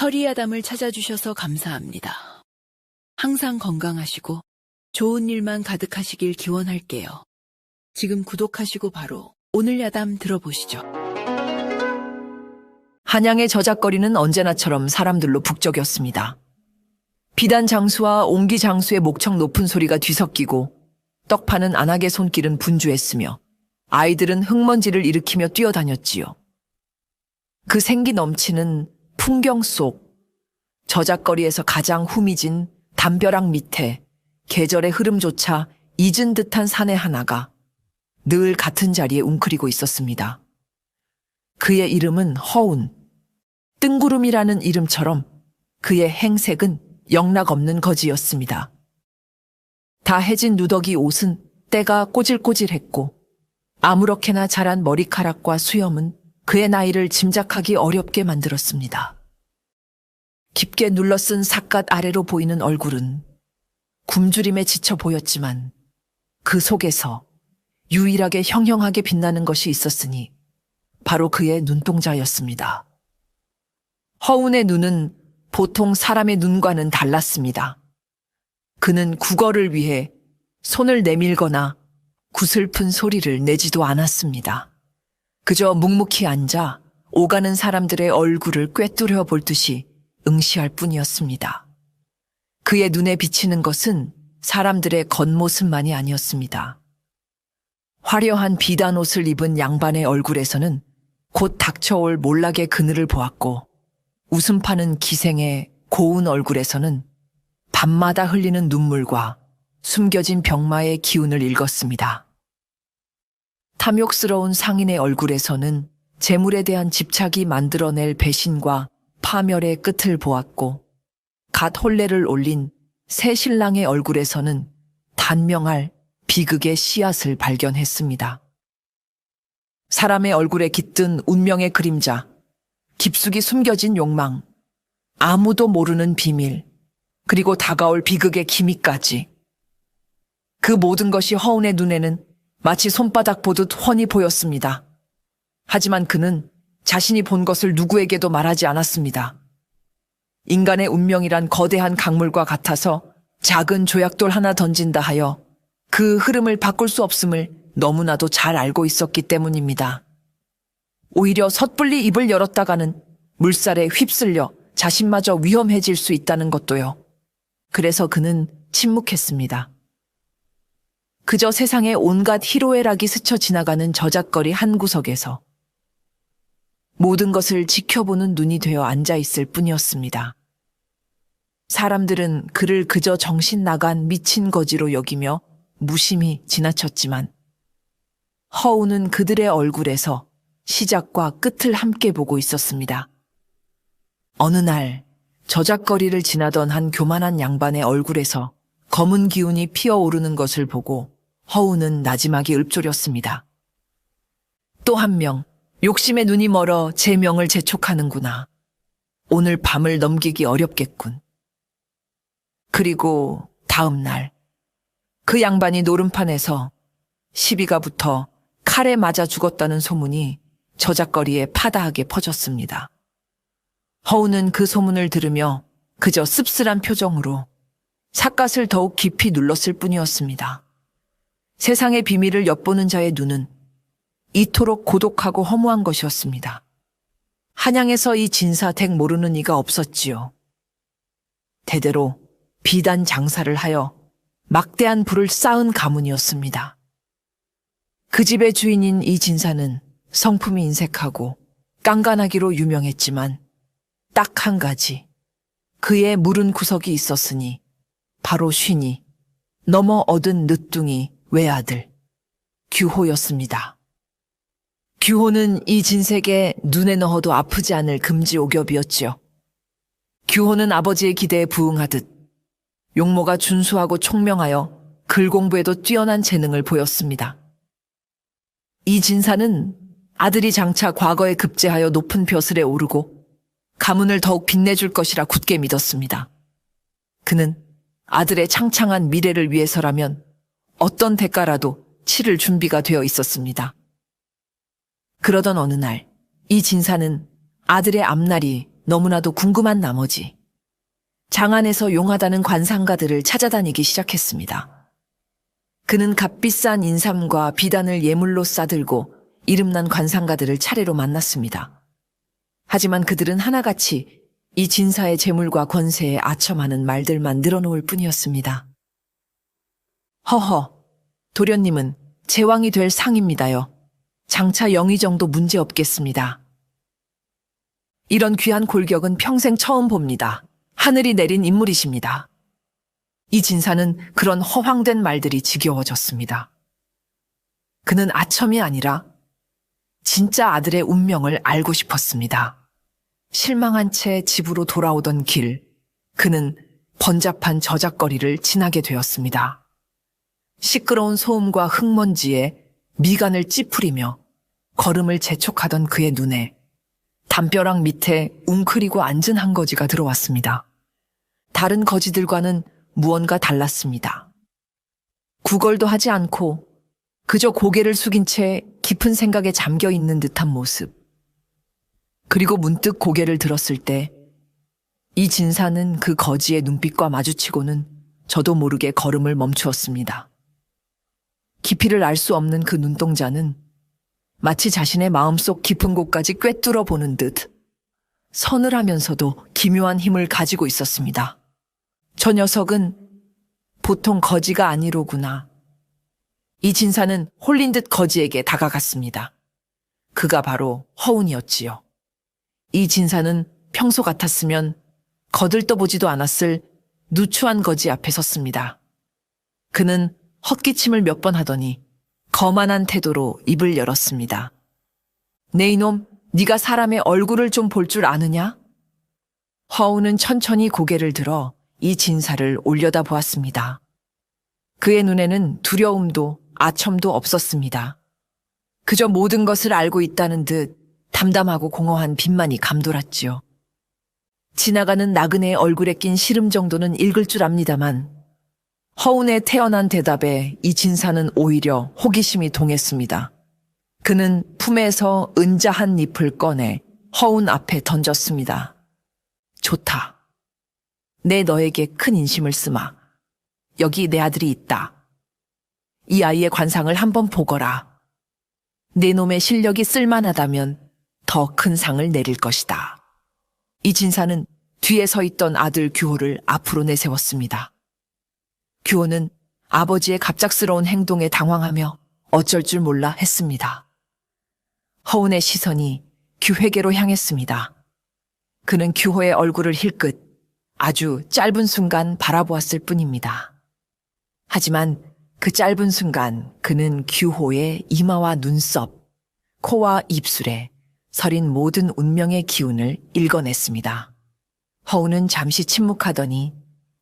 허리야담을 찾아주셔서 감사합니다. 항상 건강하시고 좋은 일만 가득하시길 기원할게요. 지금 구독하시고 바로 오늘 야담 들어보시죠. 한양의 저작거리는 언제나처럼 사람들로 북적였습니다. 비단 장수와 옹기 장수의 목청 높은 소리가 뒤섞이고 떡 파는 안악의 손길은 분주했으며 아이들은 흙먼지를 일으키며 뛰어다녔지요. 그 생기 넘치는 풍경 속 저작거리에서 가장 후미진 담벼락 밑에 계절의 흐름조차 잊은 듯한 사내 하나가 늘 같은 자리에 웅크리고 있었습니다. 그의 이름은 허운. 뜬구름이라는 이름처럼 그의 행색은 영락없는 거지였습니다. 다 해진 누더기 옷은 때가 꼬질꼬질했고 아무렇게나 자란 머리카락과 수염은 그의 나이를 짐작하기 어렵게 만들었습니다. 깊게 눌러쓴 삿갓 아래로 보이는 얼굴은 굶주림에 지쳐 보였지만 그 속에서 유일하게 형형하게 빛나는 것이 있었으니 바로 그의 눈동자였습니다. 허운의 눈은 보통 사람의 눈과는 달랐습니다. 그는 국어를 위해 손을 내밀거나 구슬픈 소리를 내지도 않았습니다. 그저 묵묵히 앉아 오가는 사람들의 얼굴을 꿰뚫어 볼 듯이 응시할 뿐이었습니다. 그의 눈에 비치는 것은 사람들의 겉모습만이 아니었습니다. 화려한 비단 옷을 입은 양반의 얼굴에서는 곧 닥쳐올 몰락의 그늘을 보았고 웃음 파는 기생의 고운 얼굴에서는 밤마다 흘리는 눈물과 숨겨진 병마의 기운을 읽었습니다. 탐욕스러운 상인의 얼굴에서는 재물에 대한 집착이 만들어낼 배신과 파멸의 끝을 보았고 갓 혼례를 올린 새 신랑의 얼굴에서는 단명할 비극의 씨앗을 발견했습니다. 사람의 얼굴에 깃든 운명의 그림자, 깊숙이 숨겨진 욕망, 아무도 모르는 비밀, 그리고 다가올 비극의 기미까지. 그 모든 것이 허운의 눈에는 마치 손바닥 보듯 훤히 보였습니다. 하지만 그는 자신이 본 것을 누구에게도 말하지 않았습니다. 인간의 운명이란 거대한 강물과 같아서 작은 조약돌 하나 던진다 하여 그 흐름을 바꿀 수 없음을 너무나도 잘 알고 있었기 때문입니다. 오히려 섣불리 입을 열었다가는 물살에 휩쓸려 자신마저 위험해질 수 있다는 것도요. 그래서 그는 침묵했습니다. 그저 세상에 온갖 희로애락이 스쳐 지나가는 저작거리 한 구석에서 모든 것을 지켜보는 눈이 되어 앉아있을 뿐이었습니다. 사람들은 그를 그저 정신 나간 미친 거지로 여기며 무심히 지나쳤지만 허운은 그들의 얼굴에서 시작과 끝을 함께 보고 있었습니다. 어느 날 저작거리를 지나던 한 교만한 양반의 얼굴에서 검은 기운이 피어오르는 것을 보고 허운은 나지막이 읊조렸습니다. 또 한 명, 욕심의 눈이 멀어 제 명을 재촉하는구나. 오늘 밤을 넘기기 어렵겠군. 그리고 다음 날, 그 양반이 노름판에서 시비가 붙어 칼에 맞아 죽었다는 소문이 저작거리에 파다하게 퍼졌습니다. 허운은 그 소문을 들으며 그저 씁쓸한 표정으로 삿갓을 더욱 깊이 눌렀을 뿐이었습니다. 세상의 비밀을 엿보는 자의 눈은 이토록 고독하고 허무한 것이었습니다. 한양에서 이 진사댁 모르는 이가 없었지요. 대대로 비단 장사를 하여 막대한 부를 쌓은 가문이었습니다. 그 집의 주인인 이 진사는 성품이 인색하고 깐깐하기로 유명했지만 딱 한 가지, 그의 물은 구석이 있었으니 바로 쉰이 넘어 얻은 늦둥이 외아들 규호였습니다. 규호는 이 진색에 눈에 넣어도 아프지 않을 금지 오겹이었지요. 규호는 아버지의 기대에 부응하듯 용모가 준수하고 총명하여 글 공부에도 뛰어난 재능을 보였습니다. 이 진사는 아들이 장차 과거에 급제하여 높은 벼슬에 오르고 가문을 더욱 빛내줄 것이라 굳게 믿었습니다. 그는 아들의 창창한 미래를 위해서라면 어떤 대가라도 치를 준비가 되어 있었습니다. 그러던 어느 날 이 진사는 아들의 앞날이 너무나도 궁금한 나머지 장안에서 용하다는 관상가들을 찾아다니기 시작했습니다. 그는 값비싼 인삼과 비단을 예물로 싸들고 이름난 관상가들을 차례로 만났습니다. 하지만 그들은 하나같이 이 진사의 재물과 권세에 아첨하는 말들만 늘어놓을 뿐이었습니다. 허허, 도련님은 제왕이 될 상입니다요. 장차 영의 정도 문제 없겠습니다. 이런 귀한 골격은 평생 처음 봅니다. 하늘이 내린 인물이십니다. 이 진사는 그런 허황된 말들이 지겨워졌습니다. 그는 아첨이 아니라 진짜 아들의 운명을 알고 싶었습니다. 실망한 채 집으로 돌아오던 길, 그는 번잡한 저작거리를 지나게 되었습니다. 시끄러운 소음과 흙먼지에 미간을 찌푸리며 걸음을 재촉하던 그의 눈에 담벼락 밑에 웅크리고 앉은 한 거지가 들어왔습니다. 다른 거지들과는 무언가 달랐습니다. 구걸도 하지 않고 그저 고개를 숙인 채 깊은 생각에 잠겨 있는 듯한 모습. 그리고 문득 고개를 들었을 때 이 진사는 그 거지의 눈빛과 마주치고는 저도 모르게 걸음을 멈추었습니다. 깊이를 알 수 없는 그 눈동자는 마치 자신의 마음속 깊은 곳까지 꿰뚫어 보는 듯 서늘하면서도 기묘한 힘을 가지고 있었습니다. 저 녀석은 보통 거지가 아니로구나. 이 진사는 홀린 듯 거지에게 다가갔습니다. 그가 바로 허운이었지요. 이 진사는 평소 같았으면 거들떠보지도 않았을 누추한 거지 앞에 섰습니다. 그는 헛기침을 몇 번 하더니 거만한 태도로 입을 열었습니다. 네 이놈, 네가 사람의 얼굴을 좀 볼 줄 아느냐? 허우는 천천히 고개를 들어 이 진사를 올려다보았습니다. 그의 눈에는 두려움도 아첨도 없었습니다. 그저 모든 것을 알고 있다는 듯 담담하고 공허한 빛만이 감돌았지요. 지나가는 나그네의 얼굴에 낀 시름 정도는 읽을 줄 압니다만 허운의 태연한 대답에 이 진사는 오히려 호기심이 동했습니다. 그는 품에서 은자 한 잎을 꺼내 허운 앞에 던졌습니다. 좋다. 내 너에게 큰 인심을 쓰마. 여기 내 아들이 있다. 이 아이의 관상을 한번 보거라. 내 놈의 실력이 쓸만하다면 더 큰 상을 내릴 것이다. 이 진사는 뒤에 서 있던 아들 규호를 앞으로 내세웠습니다. 규호는 아버지의 갑작스러운 행동에 당황하며 어쩔 줄 몰라 했습니다. 허운의 시선이 규회계로 향했습니다. 그는 규호의 얼굴을 힐끗 아주 짧은 순간 바라보았을 뿐입니다. 하지만 그 짧은 순간 그는 규호의 이마와 눈썹, 코와 입술에 서린 모든 운명의 기운을 읽어냈습니다. 허우는 잠시 침묵하더니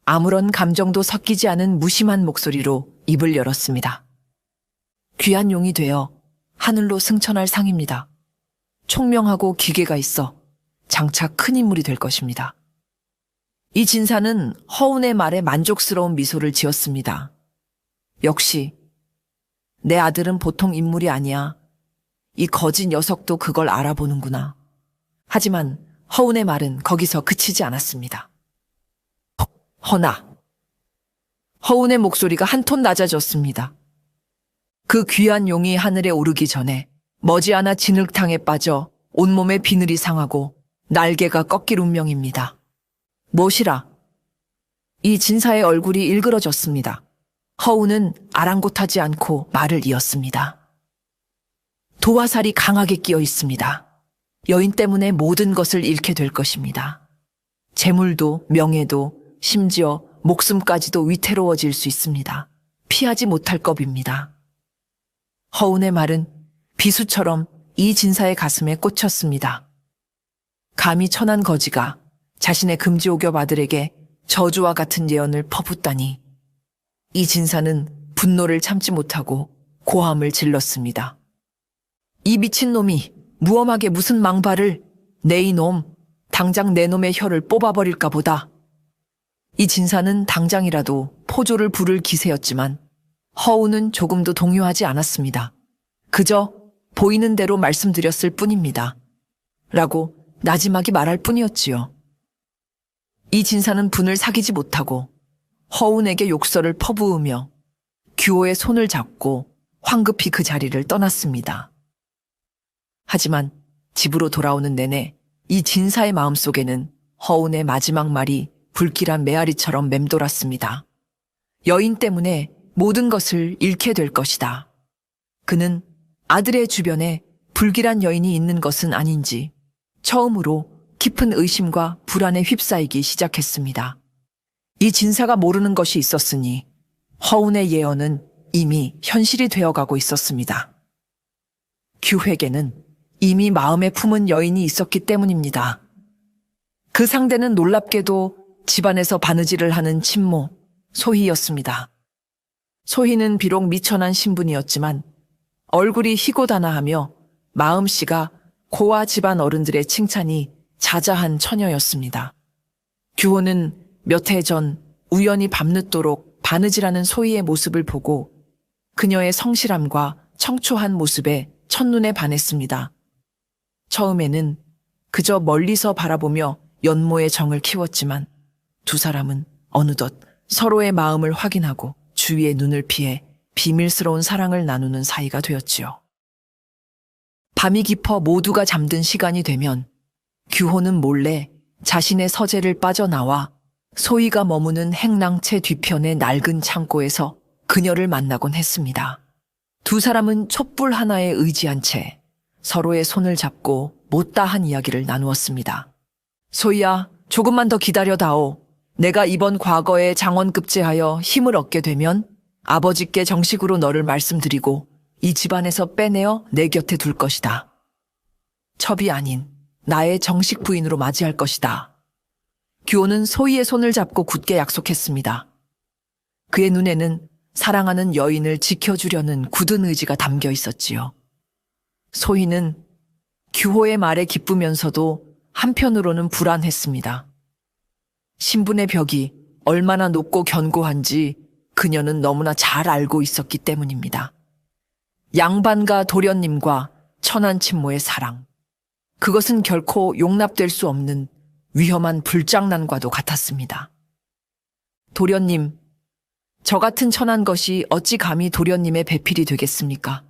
아무런 감정도 섞이지 않은 무심한 목소리로 입을 열었습니다. 귀한 용이 되어 하늘로 승천할 상입니다. 총명하고 기계가 있어 장차 큰 인물이 될 것입니다. 이 진사는 허운의 말에 만족스러운 미소를 지었습니다. 역시 내 아들은 보통 인물이 아니야. 이 거짓 녀석도 그걸 알아보는구나. 하지만 허운의 말은 거기서 그치지 않았습니다. 허나 허운의 목소리가 한 톤 낮아졌습니다. 그 귀한 용이 하늘에 오르기 전에 머지않아 진흙탕에 빠져 온몸에 비늘이 상하고 날개가 꺾일 운명입니다. 무엇이라? 이 진사의 얼굴이 일그러졌습니다. 허운은 아랑곳하지 않고 말을 이었습니다. 도화살이 강하게 끼어 있습니다. 여인 때문에 모든 것을 잃게 될 것입니다. 재물도 명예도 심지어 목숨까지도 위태로워질 수 있습니다. 피하지 못할 겁입니다. 허운의 말은 비수처럼 이 진사의 가슴에 꽂혔습니다. 감히 천한 거지가 자신의 금지옥엽 아들에게 저주와 같은 예언을 퍼붓다니. 이 진사는 분노를 참지 못하고 고함을 질렀습니다. 이 미친놈이 무엄하게 무슨 망발을, 내 이놈, 당장 내 놈의 혀를 뽑아버릴까 보다. 이 진사는 당장이라도 포조를 부를 기세였지만 허우는 조금도 동요하지 않았습니다. 그저 보이는 대로 말씀드렸을 뿐입니다. 라고 나지막이 말할 뿐이었지요. 이 진사는 분을 사귀지 못하고 허운에게 욕설을 퍼부으며 규호의 손을 잡고 황급히 그 자리를 떠났습니다. 하지만 집으로 돌아오는 내내 이 진사의 마음속에는 허운의 마지막 말이 불길한 메아리처럼 맴돌았습니다. 여인 때문에 모든 것을 잃게 될 것이다. 그는 아들의 주변에 불길한 여인이 있는 것은 아닌지 처음으로 깊은 의심과 불안에 휩싸이기 시작했습니다. 이 진사가 모르는 것이 있었으니 허운의 예언은 이미 현실이 되어가고 있었습니다. 규회에게는 이미 마음에 품은 여인이 있었기 때문입니다. 그 상대는 놀랍게도 집안에서 바느질을 하는 친모 소희였습니다. 소희는 비록 미천한 신분이었지만 얼굴이 희고다나하며 마음씨가 고아 집안 어른들의 칭찬이 자자한 처녀였습니다. 규호는 몇 해 전 우연히 밤늦도록 바느질하는 소희의 모습을 보고 그녀의 성실함과 청초한 모습에 첫눈에 반했습니다. 처음에는 그저 멀리서 바라보며 연모의 정을 키웠지만 두 사람은 어느덧 서로의 마음을 확인하고 주위의 눈을 피해 비밀스러운 사랑을 나누는 사이가 되었지요. 밤이 깊어 모두가 잠든 시간이 되면 규호는 몰래 자신의 서재를 빠져나와 소희가 머무는 행랑채 뒤편의 낡은 창고에서 그녀를 만나곤 했습니다. 두 사람은 촛불 하나에 의지한 채 서로의 손을 잡고 못다한 이야기를 나누었습니다. 소희야, 조금만 더 기다려다오. 내가 이번 과거에 장원급제하여 힘을 얻게 되면 아버지께 정식으로 너를 말씀드리고 이 집안에서 빼내어 내 곁에 둘 것이다. 첩이 아닌 나의 정식 부인으로 맞이할 것이다. 규호는 소희의 손을 잡고 굳게 약속했습니다. 그의 눈에는 사랑하는 여인을 지켜주려는 굳은 의지가 담겨 있었지요. 소희는 규호의 말에 기쁘면서도 한편으로는 불안했습니다. 신분의 벽이 얼마나 높고 견고한지 그녀는 너무나 잘 알고 있었기 때문입니다. 양반가 도련님과 천한 친모의 사랑. 그것은 결코 용납될 수 없는 위험한 불장난과도 같았습니다. 도련님, 저 같은 천한 것이 어찌 감히 도련님의 배필이 되겠습니까?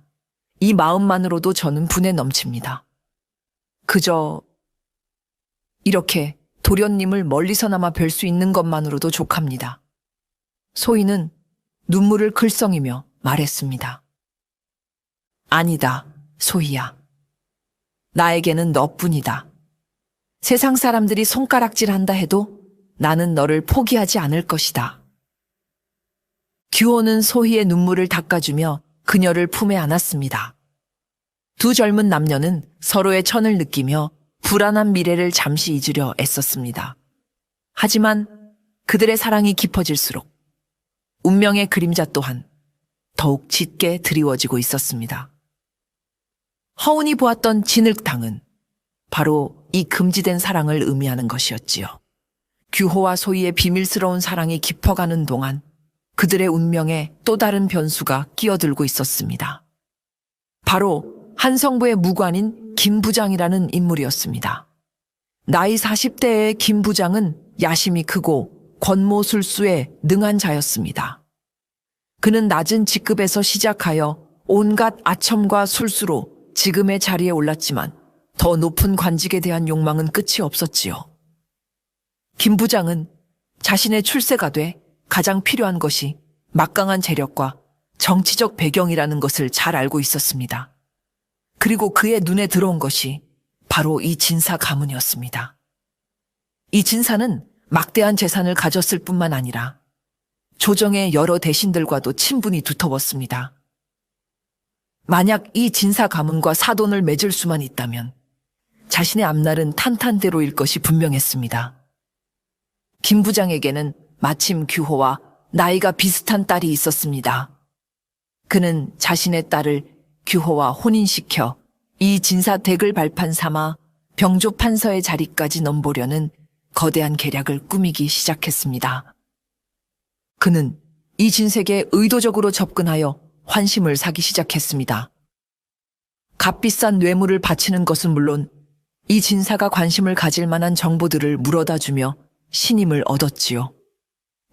이 마음만으로도 저는 분에 넘칩니다. 그저 이렇게 도련님을 멀리서나마 뵐 수 있는 것만으로도 족합니다. 소희는 눈물을 글썽이며 말했습니다. 아니다, 소희야. 나에게는 너뿐이다. 세상 사람들이 손가락질한다 해도 나는 너를 포기하지 않을 것이다. 규호는 소희의 눈물을 닦아주며 그녀를 품에 안았습니다. 두 젊은 남녀는 서로의 천을 느끼며 불안한 미래를 잠시 잊으려 애썼습니다. 하지만 그들의 사랑이 깊어질수록 운명의 그림자 또한 더욱 짙게 드리워지고 있었습니다. 허운이 보았던 진흙탕은 바로 이 금지된 사랑을 의미하는 것이었지요. 규호와 소희의 비밀스러운 사랑이 깊어가는 동안 그들의 운명에 또 다른 변수가 끼어들고 있었습니다. 바로 한성부의 무관인 김 부장이라는 인물이었습니다. 나이 40대의 김 부장은 야심이 크고 권모술수에 능한 자였습니다. 그는 낮은 직급에서 시작하여 온갖 아첨과 술수로 지금의 자리에 올랐지만 더 높은 관직에 대한 욕망은 끝이 없었지요. 김 부장은 자신의 출세가 돼 가장 필요한 것이 막강한 재력과 정치적 배경이라는 것을 잘 알고 있었습니다. 그리고 그의 눈에 들어온 것이 바로 이 진사 가문이었습니다. 이 진사는 막대한 재산을 가졌을 뿐만 아니라 조정의 여러 대신들과도 친분이 두터웠습니다. 만약 이 진사 가문과 사돈을 맺을 수만 있다면 자신의 앞날은 탄탄대로일 것이 분명했습니다. 김 부장에게는 마침 규호와 나이가 비슷한 딸이 있었습니다. 그는 자신의 딸을 규호와 혼인시켜 이 진사 댁을 발판 삼아 병조 판서의 자리까지 넘보려는 거대한 계략을 꾸미기 시작했습니다. 그는 이 진색에 의도적으로 접근하여 환심을 사기 시작했습니다. 값비싼 뇌물을 바치는 것은 물론 이 진사가 관심을 가질 만한 정보들을 물어다 주며 신임을 얻었지요.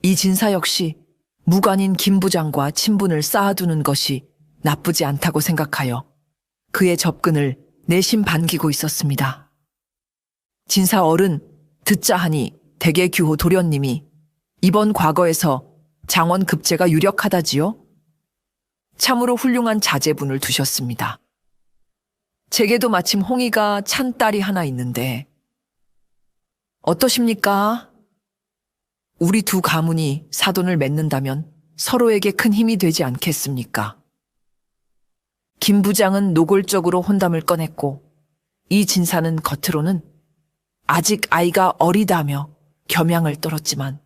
이 진사 역시 무관인 김 부장과 친분을 쌓아두는 것이 나쁘지 않다고 생각하여 그의 접근을 내심 반기고 있었습니다. 진사 어른, 듣자 하니 대개 규호 도련님이 이번 과거에서 장원 급제가 유력하다지요? 참으로 훌륭한 자제분을 두셨습니다. 제게도 마침 홍이가 찬 딸이 하나 있는데 어떠십니까? 우리 두 가문이 사돈을 맺는다면 서로에게 큰 힘이 되지 않겠습니까? 김 부장은 노골적으로 혼담을 꺼냈고 이 진사는 겉으로는 아직 아이가 어리다며 겸양을 떨었지만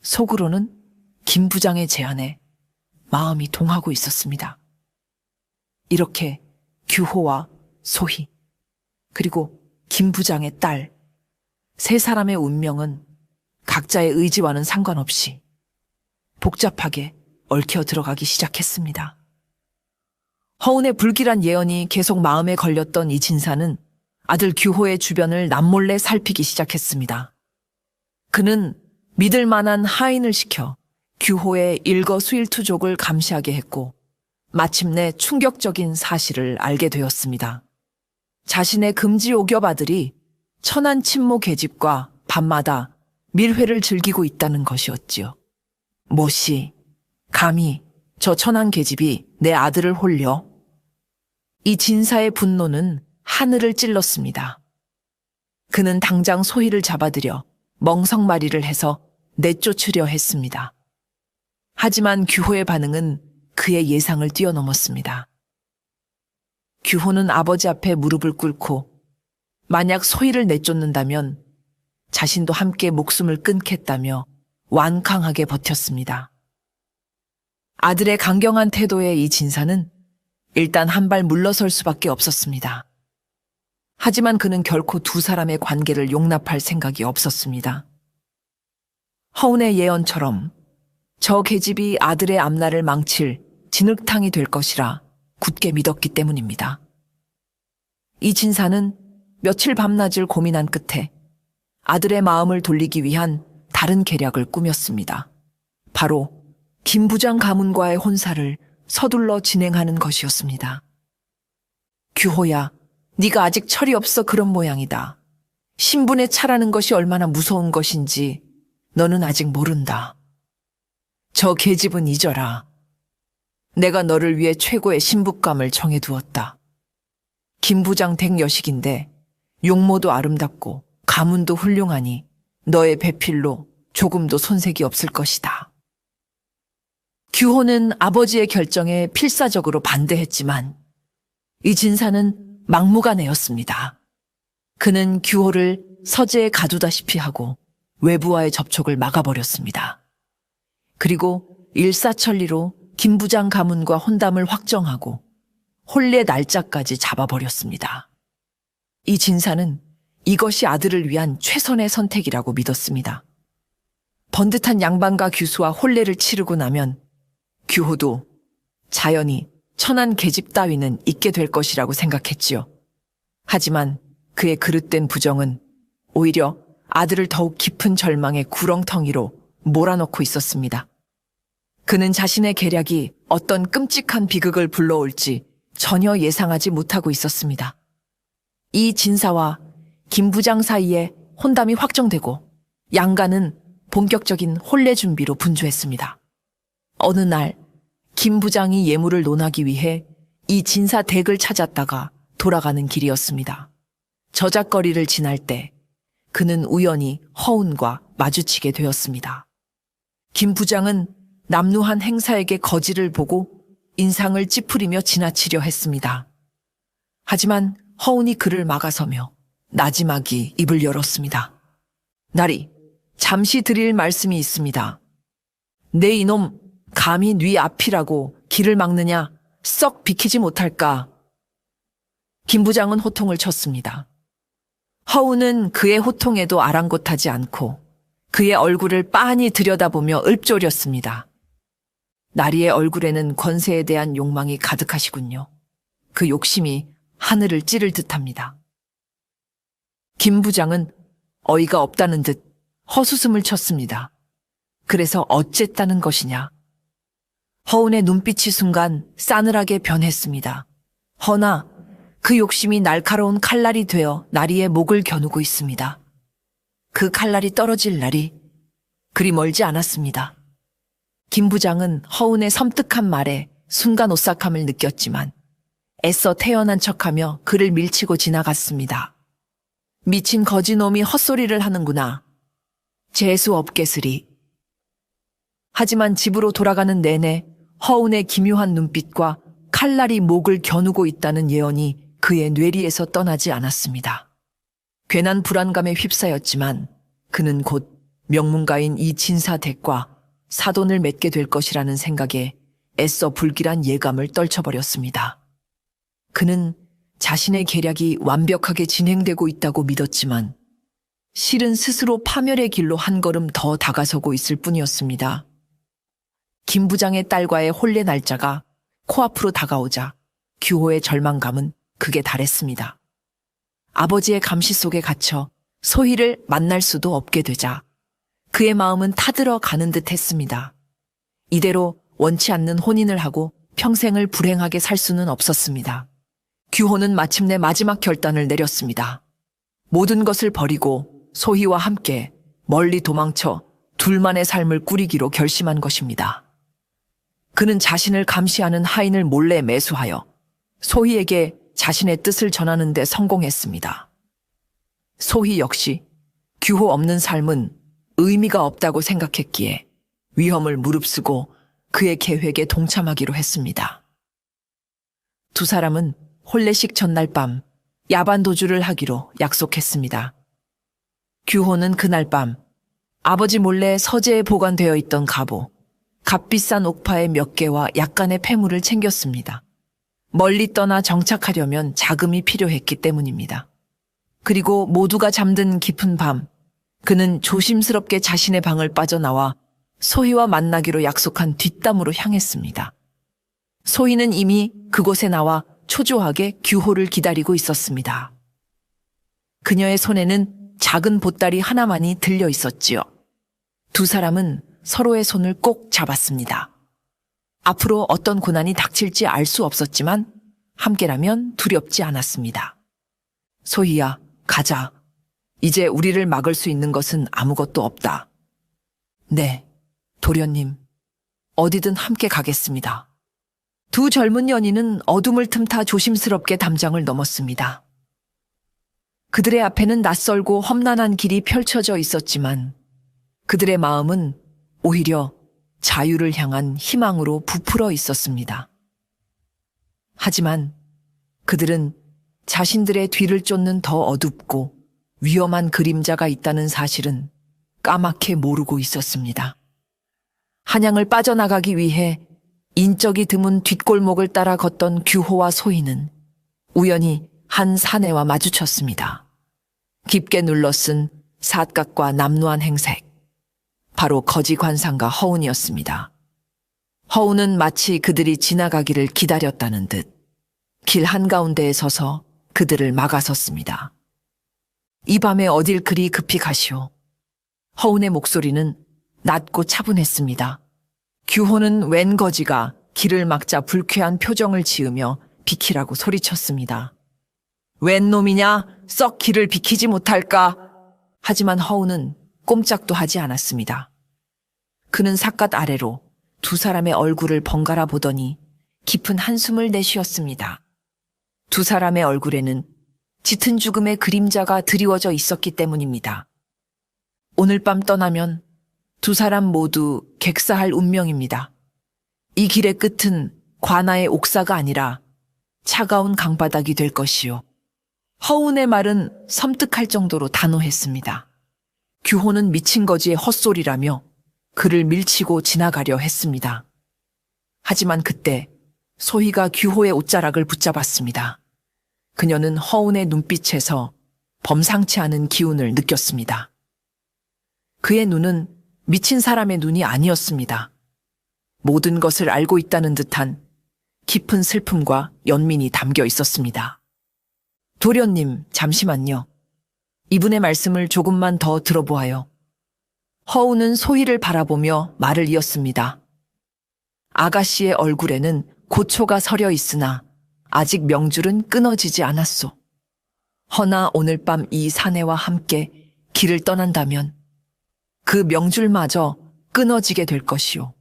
속으로는 김 부장의 제안에 마음이 동하고 있었습니다. 이렇게 규호와 소희, 그리고 김 부장의 딸, 세 사람의 운명은 각자의 의지와는 상관없이 복잡하게 얽혀 들어가기 시작했습니다. 허운의 불길한 예언이 계속 마음에 걸렸던 이 진사는 아들 규호의 주변을 남몰래 살피기 시작했습니다. 그는 믿을 만한 하인을 시켜 규호의 일거수일투족을 감시하게 했고 마침내 충격적인 사실을 알게 되었습니다. 자신의 금지 오겹 아들이 천안 친모 계집과 밤마다 밀회를 즐기고 있다는 것이었지요. 모씨, 감히 저 천안 계집이 내 아들을 홀려? 이 진사의 분노는 하늘을 찔렀습니다. 그는 당장 소희를 잡아들여 멍석마리를 해서 내쫓으려 했습니다. 하지만 규호의 반응은 그의 예상을 뛰어넘었습니다. 규호는 아버지 앞에 무릎을 꿇고 만약 소희를 내쫓는다면 자신도 함께 목숨을 끊겠다며 완강하게 버텼습니다. 아들의 강경한 태도에 이 진사는 일단 한 발 물러설 수밖에 없었습니다. 하지만 그는 결코 두 사람의 관계를 용납할 생각이 없었습니다. 허운의 예언처럼 저 계집이 아들의 앞날을 망칠 진흙탕이 될 것이라 굳게 믿었기 때문입니다. 이 진사는 며칠 밤낮을 고민한 끝에 아들의 마음을 돌리기 위한 다른 계략을 꾸몄습니다. 바로 김 부장 가문과의 혼사를 서둘러 진행하는 것이었습니다. 규호야, 네가 아직 철이 없어 그런 모양이다. 신분에 차라는 것이 얼마나 무서운 것인지 너는 아직 모른다. 저 계집은 잊어라. 내가 너를 위해 최고의 신부감을 정해두었다. 김 부장 댁 여식인데 용모도 아름답고 가문도 훌륭하니 너의 배필로 조금도 손색이 없을 것이다. 규호는 아버지의 결정에 필사적으로 반대했지만 이 진사는 막무가내였습니다. 그는 규호를 서재에 가두다시피 하고 외부와의 접촉을 막아버렸습니다. 그리고 일사천리로 김 부장 가문과 혼담을 확정하고 혼례 날짜까지 잡아버렸습니다. 이 진사는 이것이 아들을 위한 최선의 선택이라고 믿었습니다. 번듯한 양반과 규수와 혼례를 치르고 나면 규호도 자연히 천한 계집 따위는 있게 될 것이라고 생각했지요. 하지만 그의 그릇된 부정은 오히려 아들을 더욱 깊은 절망의 구렁텅이로 몰아넣고 있었습니다. 그는 자신의 계략이 어떤 끔찍한 비극을 불러올지 전혀 예상하지 못하고 있었습니다. 이 진사와 김 부장 사이에 혼담이 확정되고 양가는 본격적인 혼례 준비로 분주했습니다. 어느 날 김 부장이 예물을 논하기 위해 이 진사 댁을 찾았다가 돌아가는 길이었습니다. 저작거리를 지날 때 그는 우연히 허운과 마주치게 되었습니다. 김 부장은 남루한 행사에게 거지를 보고 인상을 찌푸리며 지나치려 했습니다. 하지만 허운이 그를 막아서며 나지막이 입을 열었습니다. 나리, 잠시 드릴 말씀이 있습니다. 내 이놈 감히 네 앞이라고 길을 막느냐 썩 비키지 못할까. 김 부장은 호통을 쳤습니다. 허운은 그의 호통에도 아랑곳하지 않고 그의 얼굴을 빤히 들여다보며 읊조렸습니다. 나리의 얼굴에는 권세에 대한 욕망이 가득하시군요. 그 욕심이 하늘을 찌를 듯합니다. 김 부장은 어이가 없다는 듯 헛웃음을 쳤습니다. 그래서 어쨌다는 것이냐? 허운의 눈빛이 순간 싸늘하게 변했습니다. 허나 그 욕심이 날카로운 칼날이 되어 나리의 목을 겨누고 있습니다. 그 칼날이 떨어질 날이 그리 멀지 않았습니다. 김 부장은 허운의 섬뜩한 말에 순간 오싹함을 느꼈지만 애써 태연한 척하며 그를 밀치고 지나갔습니다. 미친 거지놈이 헛소리를 하는구나. 재수 없겠으리. 하지만 집으로 돌아가는 내내 허운의 기묘한 눈빛과 칼날이 목을 겨누고 있다는 예언이 그의 뇌리에서 떠나지 않았습니다. 괜한 불안감에 휩싸였지만 그는 곧 명문가인 이 진사댁과 사돈을 맺게 될 것이라는 생각에 애써 불길한 예감을 떨쳐버렸습니다. 그는 자신의 계략이 완벽하게 진행되고 있다고 믿었지만 실은 스스로 파멸의 길로 한 걸음 더 다가서고 있을 뿐이었습니다. 김 부장의 딸과의 혼례 날짜가 코앞으로 다가오자 규호의 절망감은 극에 달했습니다. 아버지의 감시 속에 갇혀 소희를 만날 수도 없게 되자 그의 마음은 타들어 가는 듯 했습니다. 이대로 원치 않는 혼인을 하고 평생을 불행하게 살 수는 없었습니다. 규호는 마침내 마지막 결단을 내렸습니다. 모든 것을 버리고 소희와 함께 멀리 도망쳐 둘만의 삶을 꾸리기로 결심한 것입니다. 그는 자신을 감시하는 하인을 몰래 매수하여 소희에게 자신의 뜻을 전하는 데 성공했습니다. 소희 역시 규호 없는 삶은 의미가 없다고 생각했기에 위험을 무릅쓰고 그의 계획에 동참하기로 했습니다. 두 사람은 혼례식 전날 밤 야반 도주를 하기로 약속했습니다. 규호는 그날 밤 아버지 몰래 서재에 보관되어 있던 갑오, 값비싼 옥파의 몇 개와 약간의 폐물을 챙겼습니다. 멀리 떠나 정착하려면 자금이 필요했기 때문입니다. 그리고 모두가 잠든 깊은 밤, 그는 조심스럽게 자신의 방을 빠져나와 소희와 만나기로 약속한 뒷담으로 향했습니다. 소희는 이미 그곳에 나와 초조하게 규호를 기다리고 있었습니다. 그녀의 손에는 작은 보따리 하나만이 들려 있었지요. 두 사람은 서로의 손을 꼭 잡았습니다. 앞으로 어떤 고난이 닥칠지 알 수 없었지만 함께라면 두렵지 않았습니다. 소희야, 가자. 이제 우리를 막을 수 있는 것은 아무것도 없다. 네, 도련님. 어디든 함께 가겠습니다. 두 젊은 연인은 어둠을 틈타 조심스럽게 담장을 넘었습니다. 그들의 앞에는 낯설고 험난한 길이 펼쳐져 있었지만 그들의 마음은 오히려 자유를 향한 희망으로 부풀어 있었습니다. 하지만 그들은 자신들의 뒤를 쫓는 더 어둡고 위험한 그림자가 있다는 사실은 까맣게 모르고 있었습니다. 한양을 빠져나가기 위해 인적이 드문 뒷골목을 따라 걷던 규호와 소희는 우연히 한 사내와 마주쳤습니다. 깊게 눌러쓴 삿각과 남루한 행색. 바로 거지 관상가 허운이었습니다. 허운은 마치 그들이 지나가기를 기다렸다는 듯 길 한가운데에 서서 그들을 막아섰습니다. 이 밤에 어딜 그리 급히 가시오. 허운의 목소리는 낮고 차분했습니다. 규호는 웬 거지가 길을 막자 불쾌한 표정을 지으며 비키라고 소리쳤습니다. 웬 놈이냐? 썩 길을 비키지 못할까? 하지만 허운은 꼼짝도 하지 않았습니다. 그는 삿갓 아래로 두 사람의 얼굴을 번갈아 보더니 깊은 한숨을 내쉬었습니다. 두 사람의 얼굴에는 짙은 죽음의 그림자가 드리워져 있었기 때문입니다. 오늘 밤 떠나면 두 사람 모두 객사할 운명입니다. 이 길의 끝은 관아의 옥사가 아니라 차가운 강바닥이 될 것이요. 허운의 말은 섬뜩할 정도로 단호했습니다. 규호는 미친 거지의 헛소리라며 그를 밀치고 지나가려 했습니다. 하지만 그때 소희가 규호의 옷자락을 붙잡았습니다. 그녀는 허운의 눈빛에서 범상치 않은 기운을 느꼈습니다. 그의 눈은 미친 사람의 눈이 아니었습니다. 모든 것을 알고 있다는 듯한 깊은 슬픔과 연민이 담겨 있었습니다. 도련님, 잠시만요. 이분의 말씀을 조금만 더 들어보아요. 허우는 소희를 바라보며 말을 이었습니다. 아가씨의 얼굴에는 고초가 서려 있으나 아직 명줄은 끊어지지 않았소. 허나 오늘 밤 이 사내와 함께 길을 떠난다면 그 명줄마저 끊어지게 될 것이오.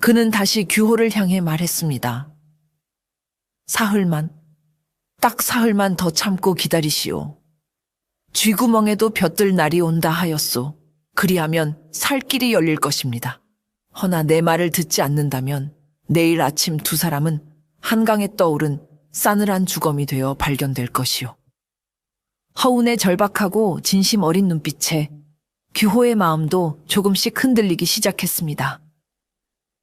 그는 다시 규호를 향해 말했습니다. 사흘만, 딱 사흘만 더 참고 기다리시오. 쥐구멍에도 벼뜰 날이 온다 하였소. 그리하면 살 길이 열릴 것입니다. 허나 내 말을 듣지 않는다면 내일 아침 두 사람은 한강에 떠오른 싸늘한 주검이 되어 발견될 것이오. 허운의 절박하고 진심 어린 눈빛에 규호의 마음도 조금씩 흔들리기 시작했습니다.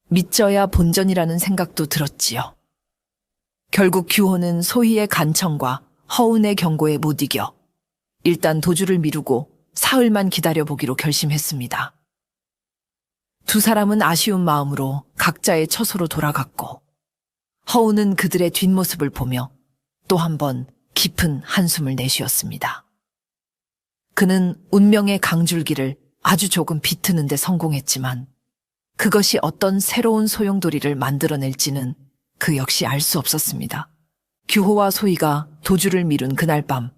믿져야 본전이라는 생각도 들었지요. 결국 규호는 소희의 간청과 허운의 경고에 못 이겨 일단 도주를 미루고 사흘만 기다려보기로 결심했습니다. 두 사람은 아쉬운 마음으로 각자의 처소로 돌아갔고 허운은 그들의 뒷모습을 보며 또 한 번 깊은 한숨을 내쉬었습니다. 그는 운명의 강줄기를 아주 조금 비트는 데 성공했지만 그것이 어떤 새로운 소용돌이를 만들어낼지는 그 역시 알 수 없었습니다. 규호와 소희가 도주를 미룬 그날 밤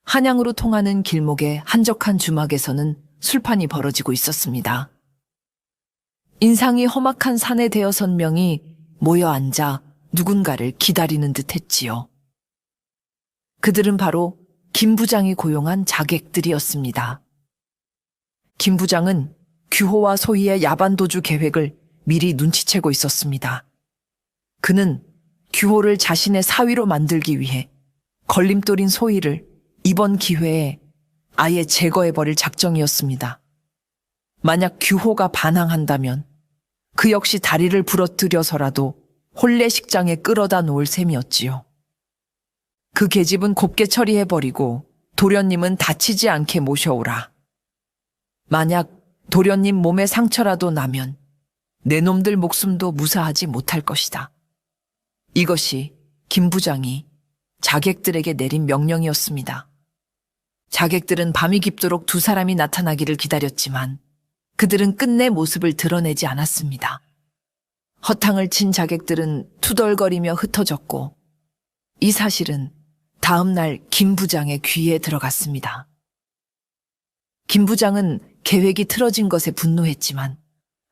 한양으로 통하는 길목의 한적한 주막에서는 술판이 벌어지고 있었습니다. 인상이 험악한 사내 대여섯 명이 모여 앉아 누군가를 기다리는 듯 했지요. 그들은 바로 김 부장이 고용한 자객들이었습니다. 김 부장은 규호와 소희의 야반도주 계획을 미리 눈치채고 있었습니다. 그는 규호를 자신의 사위로 만들기 위해 걸림돌인 소희를 이번 기회에 아예 제거해버릴 작정이었습니다. 만약 규호가 반항한다면 그 역시 다리를 부러뜨려서라도 혼례식장에 끌어다 놓을 셈이었지요. 그 계집은 곱게 처리해버리고 도련님은 다치지 않게 모셔오라. 만약 도련님 몸에 상처라도 나면 내 놈들 목숨도 무사하지 못할 것이다. 이것이 김 부장이 자객들에게 내린 명령이었습니다. 자객들은 밤이 깊도록 두 사람이 나타나기를 기다렸지만 그들은 끝내 모습을 드러내지 않았습니다. 허탕을 친 자객들은 투덜거리며 흩어졌고 이 사실은 다음 날 김 부장의 귀에 들어갔습니다. 김 부장은 계획이 틀어진 것에 분노했지만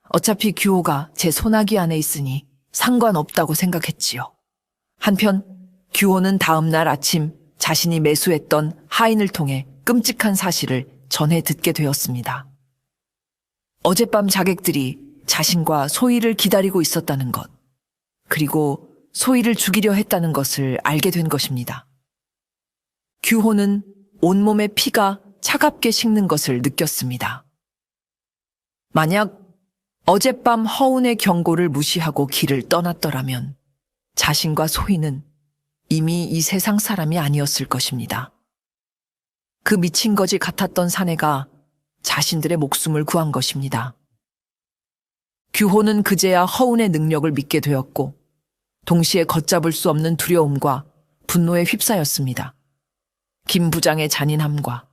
어차피 규호가 제 손아귀 안에 있으니 상관없다고 생각했지요. 한편 규호는 다음 날 아침 자신이 매수했던 하인을 통해 끔찍한 사실을 전해 듣게 되었습니다. 어젯밤 자객들이 자신과 소희를 기다리고 있었다는 것, 그리고 소희를 죽이려 했다는 것을 알게 된 것입니다. 규호는 온몸에 피가 차갑게 식는 것을 느꼈습니다. 만약 어젯밤 허운의 경고를 무시하고 길을 떠났더라면 자신과 소희는 이미 이 세상 사람이 아니었을 것입니다. 그 미친 거지 같았던 사내가 자신들의 목숨을 구한 것입니다. 규호는 그제야 허운의 능력을 믿게 되었고 동시에 걷잡을 수 없는 두려움과 분노에 휩싸였습니다. 김 부장의 잔인함과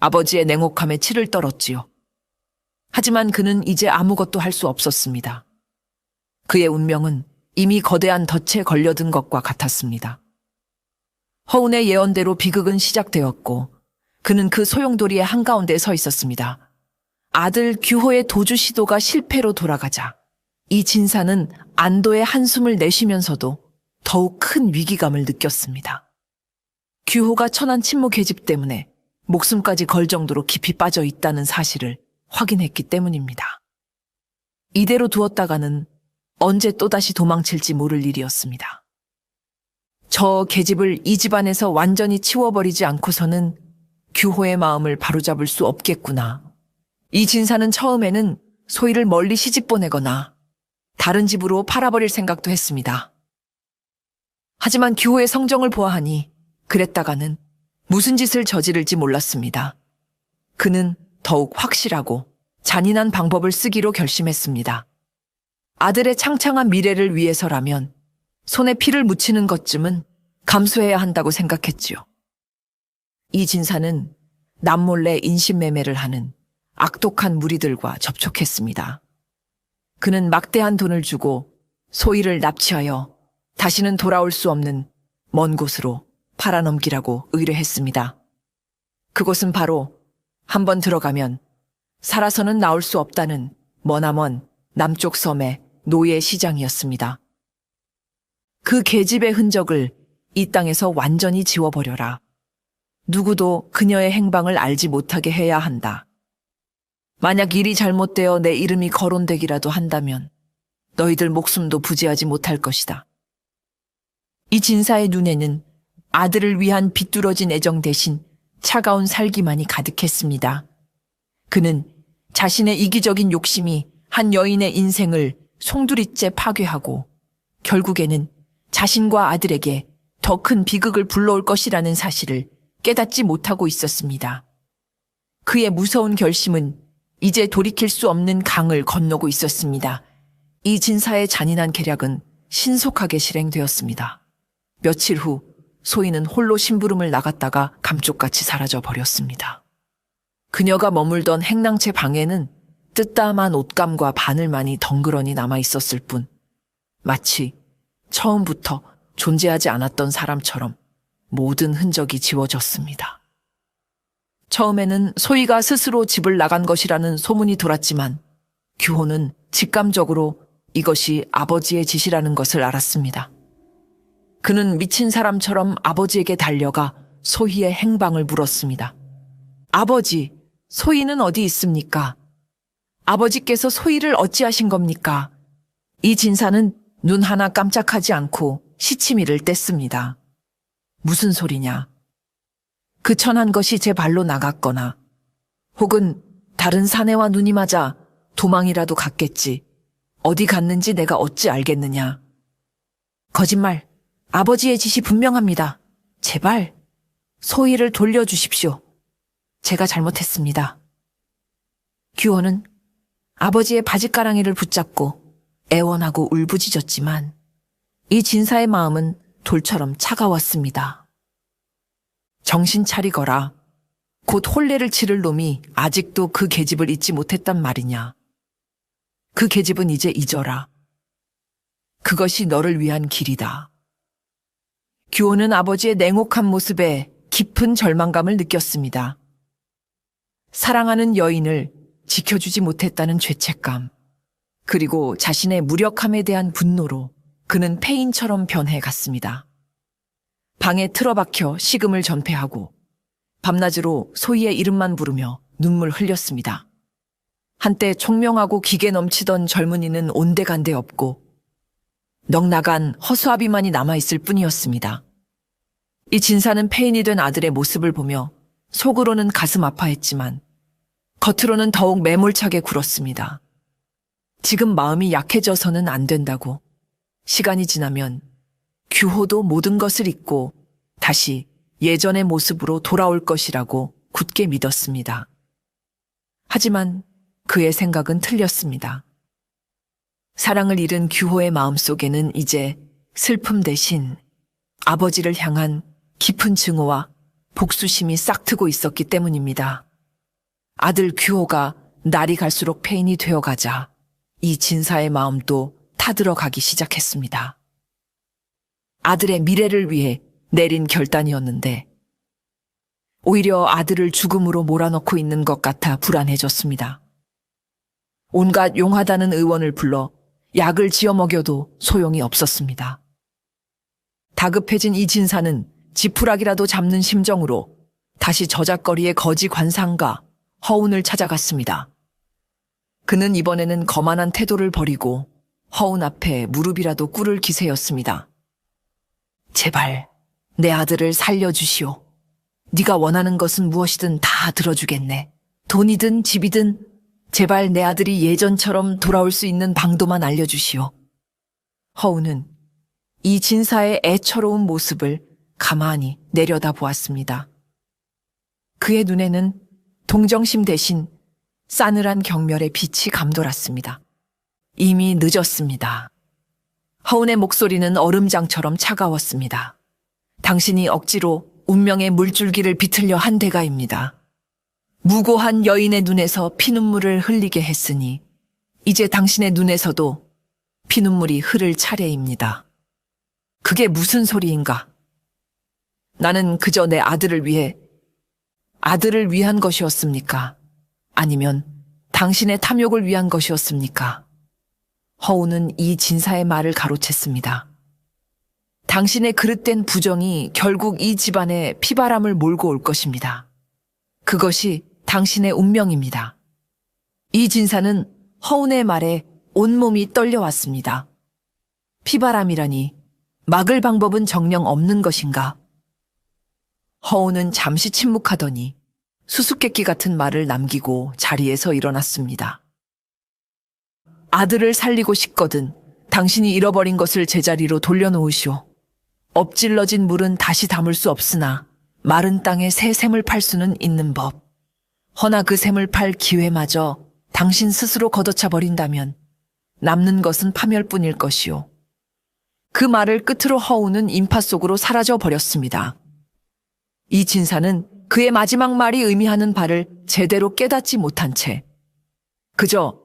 아버지의 냉혹함에 치를 떨었지요. 하지만 그는 이제 아무것도 할 수 없었습니다. 그의 운명은 이미 거대한 덫에 걸려든 것과 같았습니다. 허운의 예언대로 비극은 시작되었고 그는 그 소용돌이의 한가운데 서 있었습니다. 아들 규호의 도주 시도가 실패로 돌아가자 이 진사는 안도의 한숨을 내쉬면서도 더욱 큰 위기감을 느꼈습니다. 규호가 천한 친모 계집 때문에 목숨까지 걸 정도로 깊이 빠져 있다는 사실을 확인했기 때문입니다. 이대로 두었다가는 언제 또다시 도망칠지 모를 일이었습니다. 저 계집을 이 집안에서 완전히 치워버리지 않고서는 규호의 마음을 바로잡을 수 없겠구나. 이 진사는 처음에는 소희를 멀리 시집 보내거나 다른 집으로 팔아버릴 생각도 했습니다. 하지만 규호의 성정을 보아하니 그랬다가는 무슨 짓을 저지를지 몰랐습니다. 그는 더욱 확실하고 잔인한 방법을 쓰기로 결심했습니다. 아들의 창창한 미래를 위해서라면 손에 피를 묻히는 것쯤은 감수해야 한다고 생각했지요. 이 진사는 남몰래 인신매매를 하는 악독한 무리들과 접촉했습니다. 그는 막대한 돈을 주고 소희를 납치하여 다시는 돌아올 수 없는 먼 곳으로 팔아넘기라고 의뢰했습니다. 그곳은 바로 한번 들어가면 살아서는 나올 수 없다는 머나먼 남쪽 섬의 노예 시장이었습니다. 그 계집의 흔적을 이 땅에서 완전히 지워버려라. 누구도 그녀의 행방을 알지 못하게 해야 한다. 만약 일이 잘못되어 내 이름이 거론되기라도 한다면 너희들 목숨도 부지하지 못할 것이다. 이 진사의 눈에는 아들을 위한 비뚤어진 애정 대신 차가운 살기만이 가득했습니다. 그는 자신의 이기적인 욕심이 한 여인의 인생을 송두리째 파괴하고 결국에는 자신과 아들에게 더 큰 비극을 불러올 것이라는 사실을 깨닫지 못하고 있었습니다. 그의 무서운 결심은 이제 돌이킬 수 없는 강을 건너고 있었습니다. 이 진사의 잔인한 계략은 신속하게 실행되었습니다. 며칠 후 소희는 홀로 심부름을 나갔다가 감쪽같이 사라져 버렸습니다. 그녀가 머물던 행랑채 방에는 뜨따만 옷감과 바늘만이 덩그러니 남아 있었을 뿐 마치 처음부터 존재하지 않았던 사람처럼 모든 흔적이 지워졌습니다. 처음에는 소희가 스스로 집을 나간 것이라는 소문이 돌았지만 규호는 직감적으로 이것이 아버지의 짓이라는 것을 알았습니다. 그는 미친 사람처럼 아버지에게 달려가 소희의 행방을 물었습니다. 아버지, 소희는 어디 있습니까? 아버지께서 소희를 어찌하신 겁니까? 이 진사는 눈 하나 깜짝하지 않고 시치미를 뗐습니다. 무슨 소리냐? 그 천한 것이 제 발로 나갔거나 혹은 다른 사내와 눈이 맞아 도망이라도 갔겠지. 어디 갔는지 내가 어찌 알겠느냐. 거짓말. 아버지의 짓이 분명합니다. 제발 소희를 돌려주십시오. 제가 잘못했습니다. 규호는 아버지의 바짓가랑이를 붙잡고 애원하고 울부짖었지만 이 진사의 마음은 돌처럼 차가웠습니다. 정신 차리거라. 곧 혼례를 치를 놈이 아직도 그 계집을 잊지 못했단 말이냐. 그 계집은 이제 잊어라. 그것이 너를 위한 길이다. 규호는 아버지의 냉혹한 모습에 깊은 절망감을 느꼈습니다. 사랑하는 여인을 지켜주지 못했다는 죄책감, 그리고 자신의 무력함에 대한 분노로 그는 폐인처럼 변해갔습니다. 방에 틀어박혀 식음을 전폐하고 밤낮으로 소희의 이름만 부르며 눈물 흘렸습니다. 한때 총명하고 기계 넘치던 젊은이는 온데간데 없고 넉나간 허수아비만이 남아있을 뿐이었습니다. 이 진사는 폐인이 된 아들의 모습을 보며 속으로는 가슴 아파했지만 겉으로는 더욱 매몰차게 굴었습니다. 지금 마음이 약해져서는 안 된다고. 시간이 지나면 규호도 모든 것을 잊고 다시 예전의 모습으로 돌아올 것이라고 굳게 믿었습니다. 하지만 그의 생각은 틀렸습니다. 사랑을 잃은 규호의 마음속에는 이제 슬픔 대신 아버지를 향한 깊은 증오와 복수심이 싹트고 있었기 때문입니다. 아들 규호가 날이 갈수록 폐인이 되어가자 이 진사의 마음도 타들어가기 시작했습니다. 아들의 미래를 위해 내린 결단이었는데 오히려 아들을 죽음으로 몰아넣고 있는 것 같아 불안해졌습니다. 온갖 용하다는 의원을 불러 약을 지어 먹여도 소용이 없었습니다. 다급해진 이 진사는 지푸라기라도 잡는 심정으로 다시 저작거리의 거지 관상가 허운을 찾아갔습니다. 그는 이번에는 거만한 태도를 버리고 허운 앞에 무릎이라도 꿇을 기세였습니다. 제발 내 아들을 살려주시오. 네가 원하는 것은 무엇이든 다 들어주겠네. 돈이든 집이든 제발 내 아들이 예전처럼 돌아올 수 있는 방도만 알려주시오. 허운은 이 진사의 애처로운 모습을 가만히 내려다보았습니다. 그의 눈에는 동정심 대신 싸늘한 경멸의 빛이 감돌았습니다. 이미 늦었습니다. 허운의 목소리는 얼음장처럼 차가웠습니다. 당신이 억지로 운명의 물줄기를 비틀려 한 대가입니다. 무고한 여인의 눈에서 피눈물을 흘리게 했으니 이제 당신의 눈에서도 피눈물이 흐를 차례입니다. 그게 무슨 소리인가? 나는 그저 내 아들을 위한 것이었습니까? 아니면 당신의 탐욕을 위한 것이었습니까? 허우는 이 진사의 말을 가로챘습니다. 당신의 그릇된 부정이 결국 이 집안에 피바람을 몰고 올 것입니다. 그것이 당신의 운명입니다. 이 진사는 허운의 말에 온몸이 떨려왔습니다. 피바람이라니 막을 방법은 정녕 없는 것인가? 허운은 잠시 침묵하더니 수수께끼 같은 말을 남기고 자리에서 일어났습니다. 아들을 살리고 싶거든 당신이 잃어버린 것을 제자리로 돌려놓으시오. 엎질러진 물은 다시 담을 수 없으나 마른 땅에 새 샘을 팔 수는 있는 법. 허나 그 샘을 팔 기회마저 당신 스스로 걷어차 버린다면 남는 것은 파멸뿐일 것이오. 그 말을 끝으로 허우는 인파 속으로 사라져 버렸습니다. 이 진사는 그의 마지막 말이 의미하는 바를 제대로 깨닫지 못한 채 그저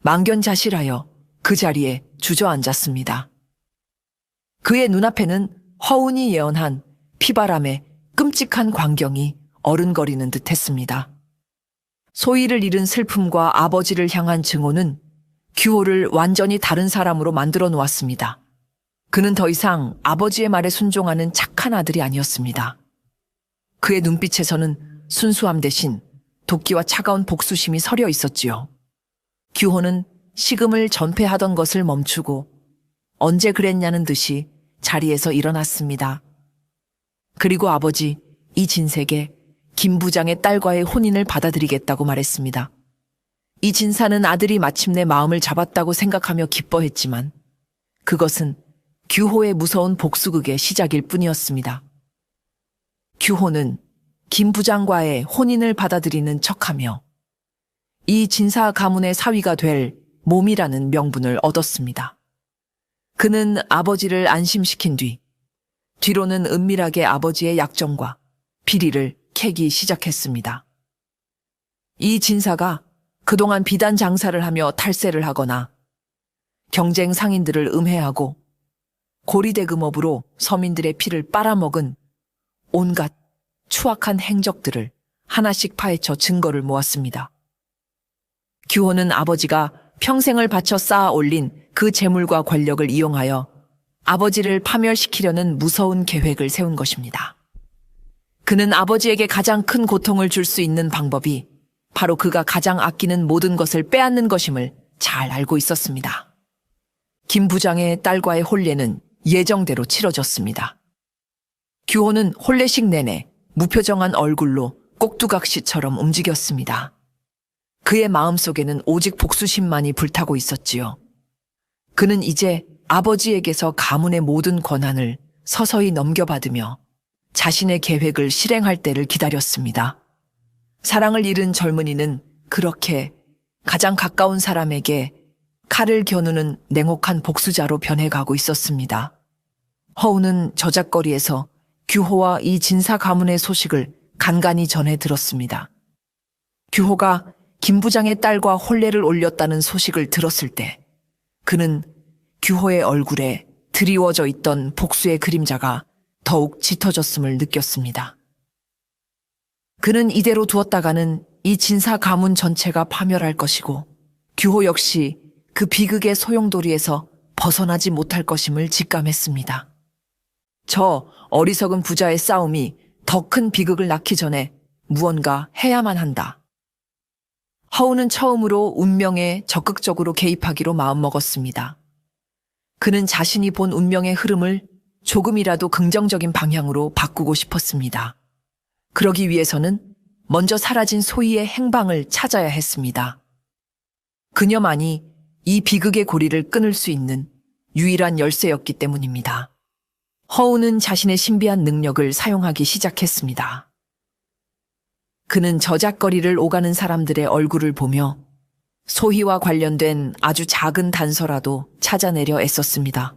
망견자실하여 그 자리에 주저앉았습니다. 그의 눈앞에는 허운이 예언한 피바람의 끔찍한 광경이 어른거리는 듯했습니다. 소희를 잃은 슬픔과 아버지를 향한 증오는 규호를 완전히 다른 사람으로 만들어 놓았습니다. 그는 더 이상 아버지의 말에 순종하는 착한 아들이 아니었습니다. 그의 눈빛에서는 순수함 대신 도끼와 차가운 복수심이 서려 있었지요. 규호는 식음을 전폐하던 것을 멈추고 언제 그랬냐는 듯이 자리에서 일어났습니다. 그리고 아버지 이 진색에 김 부장의 딸과의 혼인을 받아들이겠다고 말했습니다. 이 진사는 아들이 마침내 마음을 잡았다고 생각하며 기뻐했지만 그것은 규호의 무서운 복수극의 시작일 뿐이었습니다. 규호는 김 부장과의 혼인을 받아들이는 척하며 이 진사 가문의 사위가 될 몸이라는 명분을 얻었습니다. 그는 아버지를 안심시킨 뒤로는 은밀하게 아버지의 약점과 비리를 캐기 시작했습니다. 이 진사가 그동안 비단 장사를 하며 탈세를 하거나 경쟁 상인들을 음해하고 고리대금업으로 서민들의 피를 빨아먹은 온갖 추악한 행적들을 하나씩 파헤쳐 증거를 모았습니다. 규호는 아버지가 평생을 바쳐 쌓아 올린 그 재물과 권력을 이용하여 아버지를 파멸시키려는 무서운 계획을 세운 것입니다. 그는 아버지에게 가장 큰 고통을 줄 수 있는 방법이 바로 그가 가장 아끼는 모든 것을 빼앗는 것임을 잘 알고 있었습니다. 김 부장의 딸과의 혼례는 예정대로 치러졌습니다. 규호는 혼례식 내내 무표정한 얼굴로 꼭두각시처럼 움직였습니다. 그의 마음속에는 오직 복수심만이 불타고 있었지요. 그는 이제 아버지에게서 가문의 모든 권한을 서서히 넘겨받으며 자신의 계획을 실행할 때를 기다렸습니다. 사랑을 잃은 젊은이는 그렇게 가장 가까운 사람에게 칼을 겨누는 냉혹한 복수자로 변해가고 있었습니다. 허우는 저작거리에서 규호와 이 진사 가문의 소식을 간간히 전해 들었습니다. 규호가 김 부장의 딸과 혼례를 올렸다는 소식을 들었을 때 그는 규호의 얼굴에 드리워져 있던 복수의 그림자가 더욱 짙어졌음을 느꼈습니다. 그는 이대로 두었다가는 이 진사 가문 전체가 파멸할 것이고 규호 역시 그 비극의 소용돌이에서 벗어나지 못할 것임을 직감했습니다. 저 어리석은 부자의 싸움이 더 큰 비극을 낳기 전에 무언가 해야만 한다. 허우는 처음으로 운명에 적극적으로 개입하기로 마음먹었습니다. 그는 자신이 본 운명의 흐름을 조금이라도 긍정적인 방향으로 바꾸고 싶었습니다. 그러기 위해서는 먼저 사라진 소희의 행방을 찾아야 했습니다. 그녀만이 이 비극의 고리를 끊을 수 있는 유일한 열쇠였기 때문입니다. 허우는 자신의 신비한 능력을 사용하기 시작했습니다. 그는 저작거리를 오가는 사람들의 얼굴을 보며 소희와 관련된 아주 작은 단서라도 찾아내려 애썼습니다.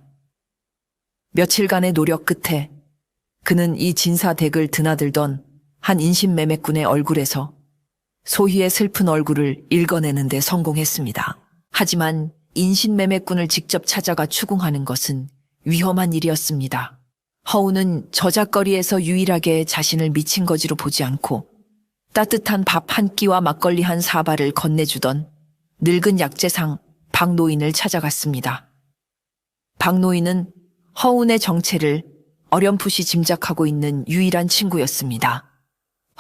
며칠간의 노력 끝에 그는 이 진사 댁을 드나들던 한 인신매매꾼의 얼굴에서 소희의 슬픈 얼굴을 읽어내는 데 성공했습니다. 하지만 인신매매꾼을 직접 찾아가 추궁하는 것은 위험한 일이었습니다. 허우는 저작거리에서 유일하게 자신을 미친 거지로 보지 않고 따뜻한 밥 한 끼와 막걸리 한 사발을 건네주던 늙은 약재상 박노인을 찾아갔습니다. 박노인은 허운의 정체를 어렴풋이 짐작하고 있는 유일한 친구였습니다.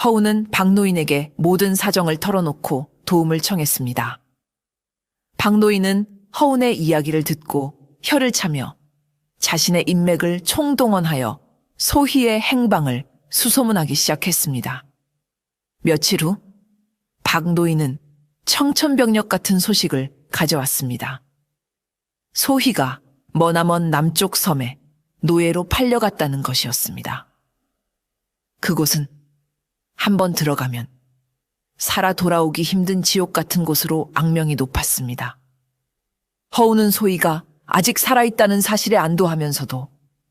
허운은 박노인에게 모든 사정을 털어놓고 도움을 청했습니다. 박노인은 허운의 이야기를 듣고 혀를 차며 자신의 인맥을 총동원하여 소희의 행방을 수소문하기 시작했습니다. 며칠 후 박노인은 청천벽력 같은 소식을 가져왔습니다. 소희가 머나먼 남쪽 섬에 노예로 팔려갔다는 것이었습니다. 그곳은 한번 들어가면 살아 돌아오기 힘든 지옥 같은 곳으로 악명이 높았습니다. 허우는 소희가 아직 살아있다는 사실에 안도하면서도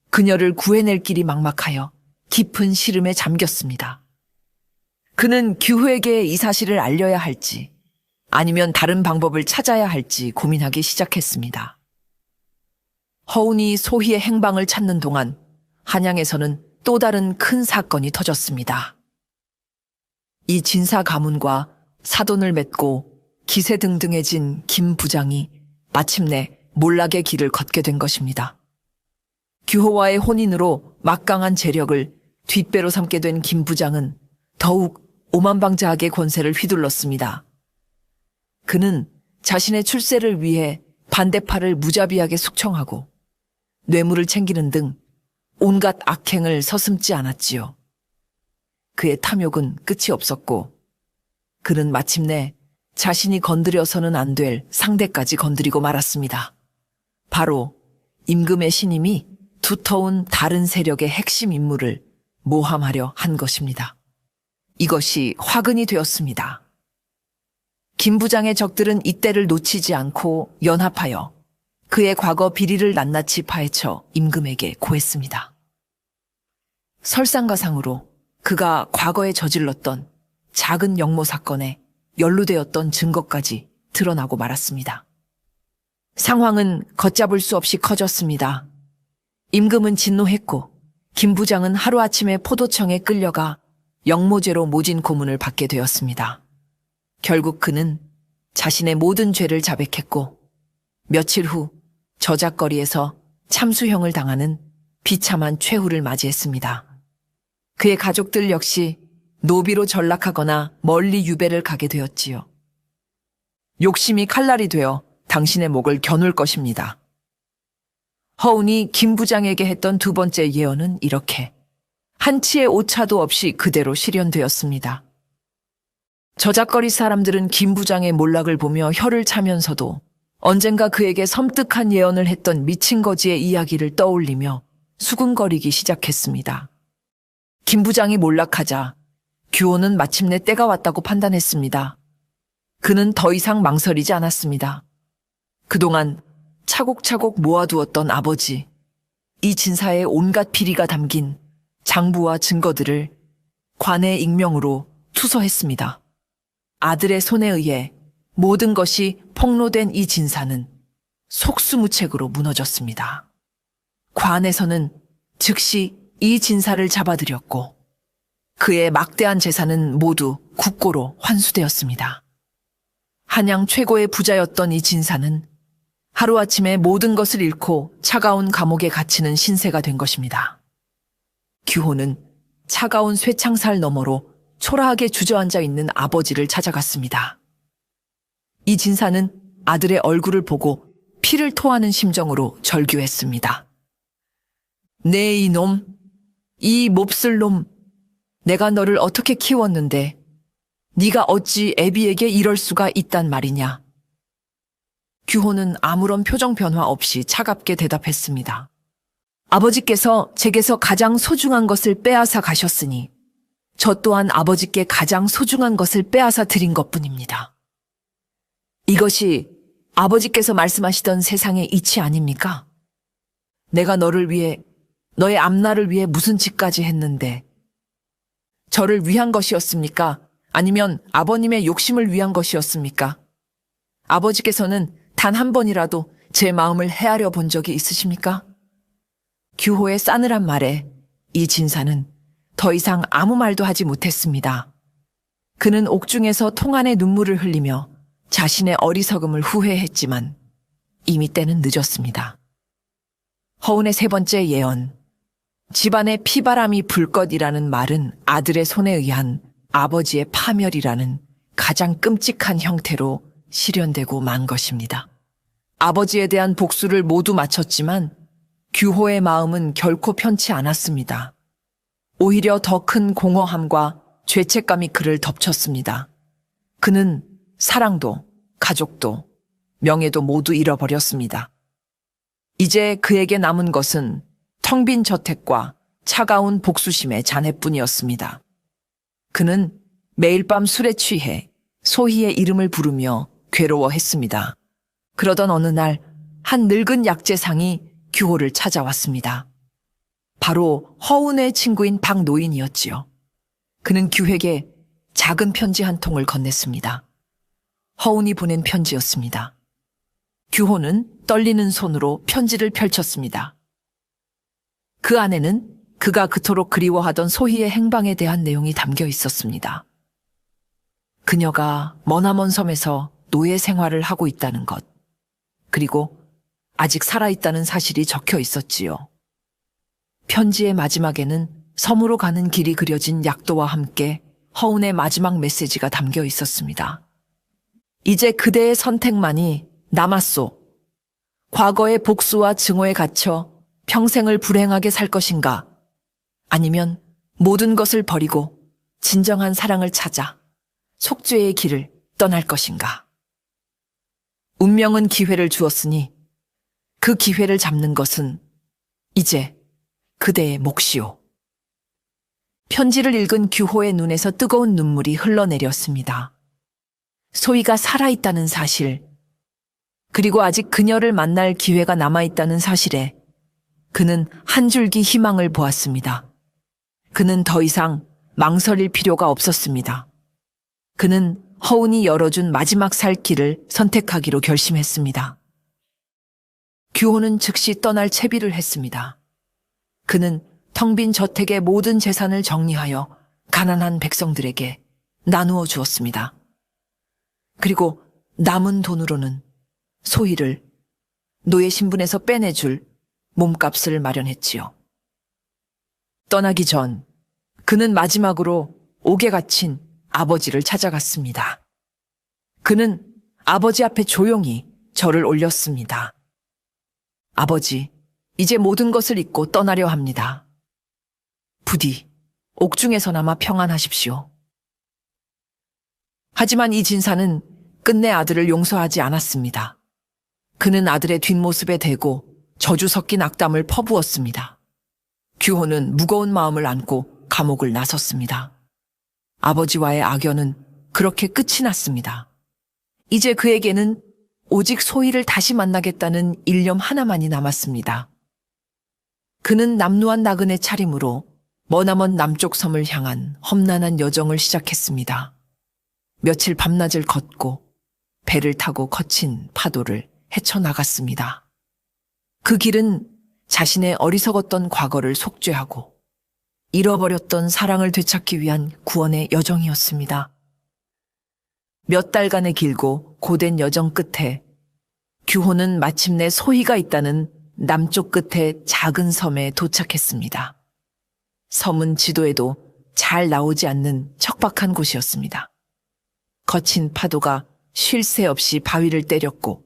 그녀를 구해낼 길이 막막하여 깊은 시름에 잠겼습니다. 그는 규호에게 이 사실을 알려야 할지 아니면 다른 방법을 찾아야 할지 고민하기 시작했습니다. 허운이 소희의 행방을 찾는 동안 한양에서는 또 다른 큰 사건이 터졌습니다. 이 진사 가문과 사돈을 맺고 기세등등해진 김 부장이 마침내 몰락의 길을 걷게 된 것입니다. 규호와의 혼인으로 막강한 재력을 뒷배로 삼게 된 김 부장은 더욱 오만방자하게 권세를 휘둘렀습니다. 그는 자신의 출세를 위해 반대파를 무자비하게 숙청하고 뇌물을 챙기는 등 온갖 악행을 서슴지 않았지요. 그의 탐욕은 끝이 없었고 그는 마침내 자신이 건드려서는 안 될 상대까지 건드리고 말았습니다. 바로 임금의 신임이 두터운 다른 세력의 핵심 인물을 모함하려 한 것입니다. 이것이 화근이 되었습니다. 김 부장의 적들은 이때를 놓치지 않고 연합하여 그의 과거 비리를 낱낱이 파헤쳐 임금에게 고했습니다. 설상가상으로 그가 과거에 저질렀던 작은 역모 사건에 연루되었던 증거까지 드러나고 말았습니다. 상황은 걷잡을 수 없이 커졌습니다. 임금은 진노했고 김 부장은 하루아침에 포도청에 끌려가 역모죄로 모진 고문을 받게 되었습니다. 결국 그는 자신의 모든 죄를 자백했고 며칠 후 저작거리에서 참수형을 당하는 비참한 최후를 맞이했습니다. 그의 가족들 역시 노비로 전락하거나 멀리 유배를 가게 되었지요. 욕심이 칼날이 되어 당신의 목을 겨눌 것입니다. 허운이 김 부장에게 했던 두 번째 예언은 이렇게 한치의 오차도 없이 그대로 실현되었습니다. 저작거리 사람들은 김 부장의 몰락을 보며 혀를 차면서도 언젠가 그에게 섬뜩한 예언을 했던 미친 거지의 이야기를 떠올리며 수군거리기 시작했습니다. 김 부장이 몰락하자 규호는 마침내 때가 왔다고 판단했습니다. 그는 더 이상 망설이지 않았습니다. 그동안 차곡차곡 모아두었던 아버지, 이 진사의 온갖 비리가 담긴 장부와 증거들을 관의 익명으로 투서했습니다. 아들의 손에 의해 모든 것이 폭로된 이 진사는 속수무책으로 무너졌습니다. 관에서는 즉시 이 진사를 잡아들였고 그의 막대한 재산은 모두 국고로 환수되었습니다. 한양 최고의 부자였던 이 진사는 하루아침에 모든 것을 잃고 차가운 감옥에 갇히는 신세가 된 것입니다. 규호는 차가운 쇠창살 너머로 초라하게 주저앉아 있는 아버지를 찾아갔습니다. 이 진사는 아들의 얼굴을 보고 피를 토하는 심정으로 절규했습니다. 네 이놈, 이 몹쓸 놈, 내가 너를 어떻게 키웠는데 네가 어찌 애비에게 이럴 수가 있단 말이냐. 규호는 아무런 표정 변화 없이 차갑게 대답했습니다. 아버지께서 제게서 가장 소중한 것을 빼앗아 가셨으니 저 또한 아버지께 가장 소중한 것을 빼앗아 드린 것뿐입니다. 이것이 아버지께서 말씀하시던 세상의 이치 아닙니까? 내가 너를 위해, 너의 앞날을 위해 무슨 짓까지 했는데 저를 위한 것이었습니까? 아니면 아버님의 욕심을 위한 것이었습니까? 아버지께서는 단 한 번이라도 제 마음을 헤아려 본 적이 있으십니까? 규호의 싸늘한 말에 이 진사는 더 이상 아무 말도 하지 못했습니다. 그는 옥중에서 통안의 눈물을 흘리며 자신의 어리석음을 후회했지만 이미 때는 늦었습니다. 허운의 세 번째 예언. 집안에 피바람이 불 것이라는 말은 아들의 손에 의한 아버지의 파멸이라는 가장 끔찍한 형태로 실현되고 만 것입니다. 아버지에 대한 복수를 모두 마쳤지만 규호의 마음은 결코 편치 않았습니다. 오히려 더 큰 공허함과 죄책감이 그를 덮쳤습니다. 그는 사랑도, 가족도, 명예도 모두 잃어버렸습니다. 이제 그에게 남은 것은 텅 빈 저택과 차가운 복수심의 잔해뿐이었습니다. 그는 매일 밤 술에 취해 소희의 이름을 부르며 괴로워했습니다. 그러던 어느 날 한 늙은 약재상이 규호를 찾아왔습니다. 바로 허운의 친구인 박노인이었지요. 그는 규에게 작은 편지 한 통을 건넸습니다. 허운이 보낸 편지였습니다. 규호는 떨리는 손으로 편지를 펼쳤습니다. 그 안에는 그가 그토록 그리워하던 소희의 행방에 대한 내용이 담겨 있었습니다. 그녀가 머나먼 섬에서 노예 생활을 하고 있다는 것, 그리고 아직 살아있다는 사실이 적혀 있었지요. 편지의 마지막에는 섬으로 가는 길이 그려진 약도와 함께 허운의 마지막 메시지가 담겨 있었습니다. 이제 그대의 선택만이 남았소. 과거의 복수와 증오에 갇혀 평생을 불행하게 살 것인가? 아니면 모든 것을 버리고 진정한 사랑을 찾아 속죄의 길을 떠날 것인가? 운명은 기회를 주었으니 그 기회를 잡는 것은 이제 그대의 몫이오. 편지를 읽은 규호의 눈에서 뜨거운 눈물이 흘러내렸습니다. 소희가 살아있다는 사실, 그리고 아직 그녀를 만날 기회가 남아있다는 사실에 그는 한 줄기 희망을 보았습니다. 그는 더 이상 망설일 필요가 없었습니다. 그는 허운이 열어준 마지막 살 길을 선택하기로 결심했습니다. 규호는 즉시 떠날 채비를 했습니다. 그는 텅 빈 저택의 모든 재산을 정리하여 가난한 백성들에게 나누어 주었습니다. 그리고 남은 돈으로는 소희를 노예 신분에서 빼내줄 몸값을 마련했지요. 떠나기 전 그는 마지막으로 옥에 갇힌 아버지를 찾아갔습니다. 그는 아버지 앞에 조용히 절을 올렸습니다. 아버지, 이제 모든 것을 잊고 떠나려 합니다. 부디 옥중에서나마 평안하십시오. 하지만 이 진사는 끝내 아들을 용서하지 않았습니다. 그는 아들의 뒷모습에 대고 저주 섞인 악담을 퍼부었습니다. 규호는 무거운 마음을 안고 감옥을 나섰습니다. 아버지와의 악연은 그렇게 끝이 났습니다. 이제 그에게는 오직 소희를 다시 만나겠다는 일념 하나만이 남았습니다. 그는 남루한 나그네 차림으로 머나먼 남쪽 섬을 향한 험난한 여정을 시작했습니다. 며칠 밤낮을 걷고 배를 타고 거친 파도를 헤쳐나갔습니다. 그 길은 자신의 어리석었던 과거를 속죄하고 잃어버렸던 사랑을 되찾기 위한 구원의 여정이었습니다. 몇 달간의 길고 고된 여정 끝에 규호는 마침내 소희가 있다는 남쪽 끝의 작은 섬에 도착했습니다. 섬은 지도에도 잘 나오지 않는 척박한 곳이었습니다. 거친 파도가 쉴 새 없이 바위를 때렸고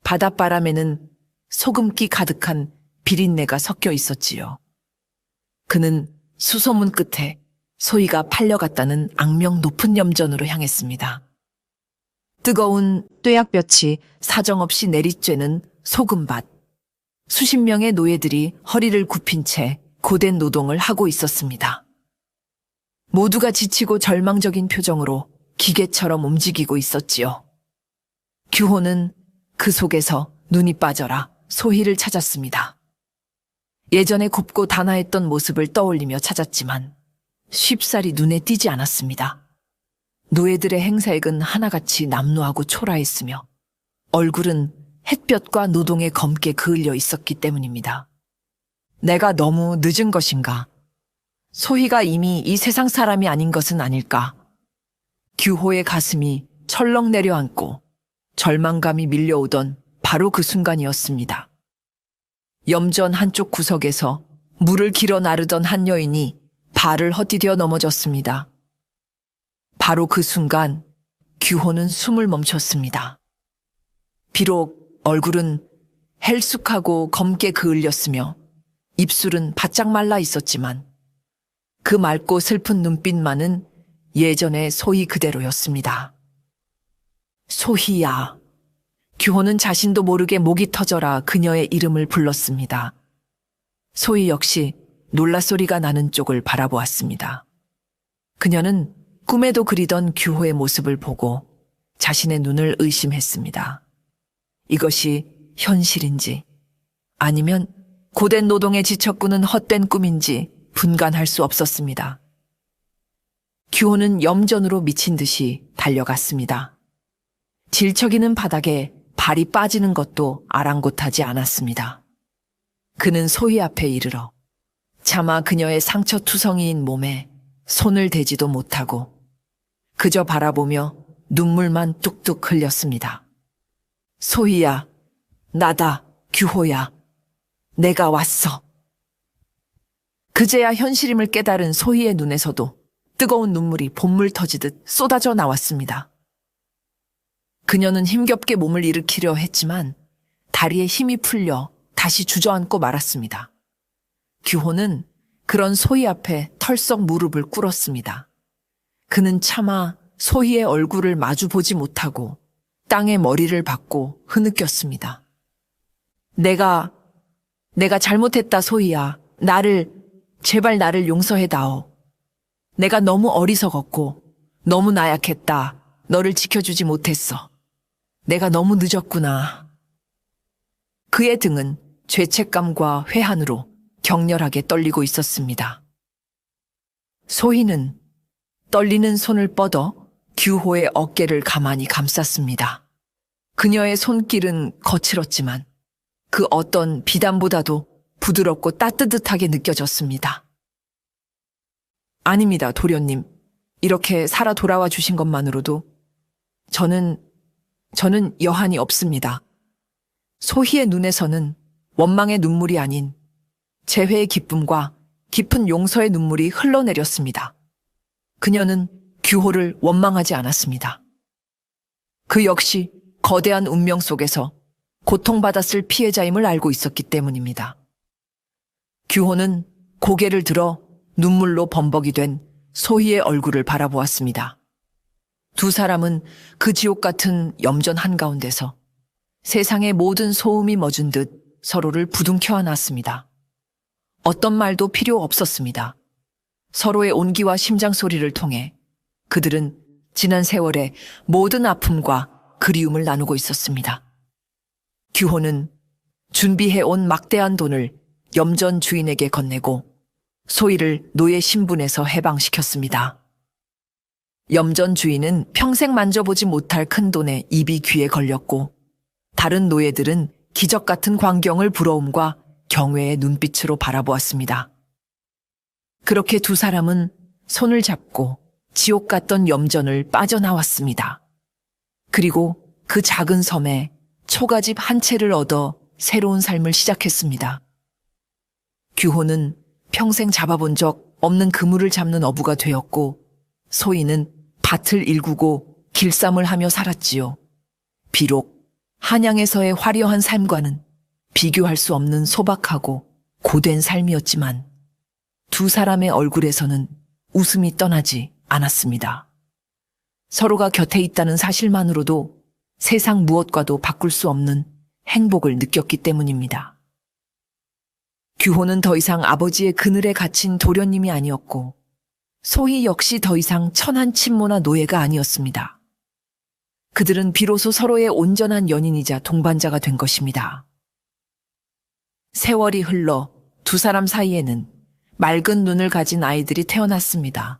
바닷바람에는 소금기 가득한 비린내가 섞여 있었지요. 그는 수소문 끝에 소희가 팔려갔다는 악명 높은 염전으로 향했습니다. 뜨거운 뙤약볕이 사정없이 내리쬐는 소금밭. 수십 명의 노예들이 허리를 굽힌 채 고된 노동을 하고 있었습니다. 모두가 지치고 절망적인 표정으로 기계처럼 움직이고 있었지요. 규호는 그 속에서 눈이 빠져라 소희를 찾았습니다. 예전에 곱고 단아했던 모습을 떠올리며 찾았지만 쉽사리 눈에 띄지 않았습니다. 노예들의 행색은 하나같이 남루하고 초라했으며 얼굴은 햇볕과 노동에 검게 그을려 있었기 때문입니다. 내가 너무 늦은 것인가? 소희가 이미 이 세상 사람이 아닌 것은 아닐까? 규호의 가슴이 철렁 내려앉고 절망감이 밀려오던 바로 그 순간이었습니다. 염전 한쪽 구석에서 물을 길어 나르던 한 여인이 발을 헛디뎌 넘어졌습니다. 바로 그 순간 규호는 숨을 멈췄습니다. 비록 얼굴은 헬쑥하고 검게 그을렸으며 입술은 바짝 말라 있었지만 그 맑고 슬픈 눈빛만은 예전의 소희 그대로였습니다. 소희야. 규호는 자신도 모르게 목이 터져라 그녀의 이름을 불렀습니다. 소희 역시 놀라소리가 나는 쪽을 바라보았습니다. 그녀는 꿈에도 그리던 규호의 모습을 보고 자신의 눈을 의심했습니다. 이것이 현실인지 아니면 고된 노동에 지쳤구는 헛된 꿈인지 분간할 수 없었습니다. 규호는 염전으로 미친 듯이 달려갔습니다. 질척이는 바닥에 발이 빠지는 것도 아랑곳하지 않았습니다. 그는 소희 앞에 이르러 차마 그녀의 상처투성이인 몸에 손을 대지도 못하고 그저 바라보며 눈물만 뚝뚝 흘렸습니다. 소희야, 나다, 규호야, 내가 왔어. 그제야 현실임을 깨달은 소희의 눈에서도 뜨거운 눈물이 봇물 터지듯 쏟아져 나왔습니다. 그녀는 힘겹게 몸을 일으키려 했지만 다리에 힘이 풀려 다시 주저앉고 말았습니다. 규호는 그런 소희 앞에 털썩 무릎을 꿇었습니다. 그는 차마 소희의 얼굴을 마주 보지 못하고 땅에 머리를 박고 흐느꼈습니다. 내가 잘못했다, 소희야. 제발 나를 용서해다오. 내가 너무 어리석었고 너무 나약했다. 너를 지켜주지 못했어. 내가 너무 늦었구나. 그의 등은 죄책감과 회한으로 격렬하게 떨리고 있었습니다. 소희는 떨리는 손을 뻗어 규호의 어깨를 가만히 감쌌습니다. 그녀의 손길은 거칠었지만 그 어떤 비단보다도 부드럽고 따뜻하게 느껴졌습니다. 아닙니다, 도련님. 이렇게 살아 돌아와 주신 것만으로도 저는 여한이 없습니다. 소희의 눈에서는 원망의 눈물이 아닌 재회의 기쁨과 깊은 용서의 눈물이 흘러내렸습니다. 그녀는 규호를 원망하지 않았습니다. 그 역시 거대한 운명 속에서 고통받았을 피해자임을 알고 있었기 때문입니다. 규호는 고개를 들어 눈물로 범벅이 된 소희의 얼굴을 바라보았습니다. 두 사람은 그 지옥 같은 염전 한가운데서 세상의 모든 소음이 멎은 듯 서로를 부둥켜 안았습니다. 어떤 말도 필요 없었습니다. 서로의 온기와 심장 소리를 통해 그들은 지난 세월의 모든 아픔과 그리움을 나누고 있었습니다. 규호는 준비해온 막대한 돈을 염전 주인에게 건네고 소희를 노예 신분에서 해방시켰습니다. 염전 주인은 평생 만져보지 못할 큰 돈에 입이 귀에 걸렸고 다른 노예들은 기적 같은 광경을 부러움과 경외의 눈빛으로 바라보았습니다. 그렇게 두 사람은 손을 잡고 지옥 같던 염전을 빠져나왔습니다. 그리고 그 작은 섬에 초가집 한 채를 얻어 새로운 삶을 시작했습니다. 규호는 평생 잡아본 적 없는 그물을 잡는 어부가 되었고 소희는 밭을 일구고 길쌈을 하며 살았지요. 비록 한양에서의 화려한 삶과는 비교할 수 없는 소박하고 고된 삶이었지만 두 사람의 얼굴에서는 웃음이 떠나지 않았습니다. 서로가 곁에 있다는 사실만으로도 세상 무엇과도 바꿀 수 없는 행복을 느꼈기 때문입니다. 규호는 더 이상 아버지의 그늘에 갇힌 도련님이 아니었고 소희 역시 더 이상 천한 친모나 노예가 아니었습니다. 그들은 비로소 서로의 온전한 연인이자 동반자가 된 것입니다. 세월이 흘러 두 사람 사이에는 맑은 눈을 가진 아이들이 태어났습니다.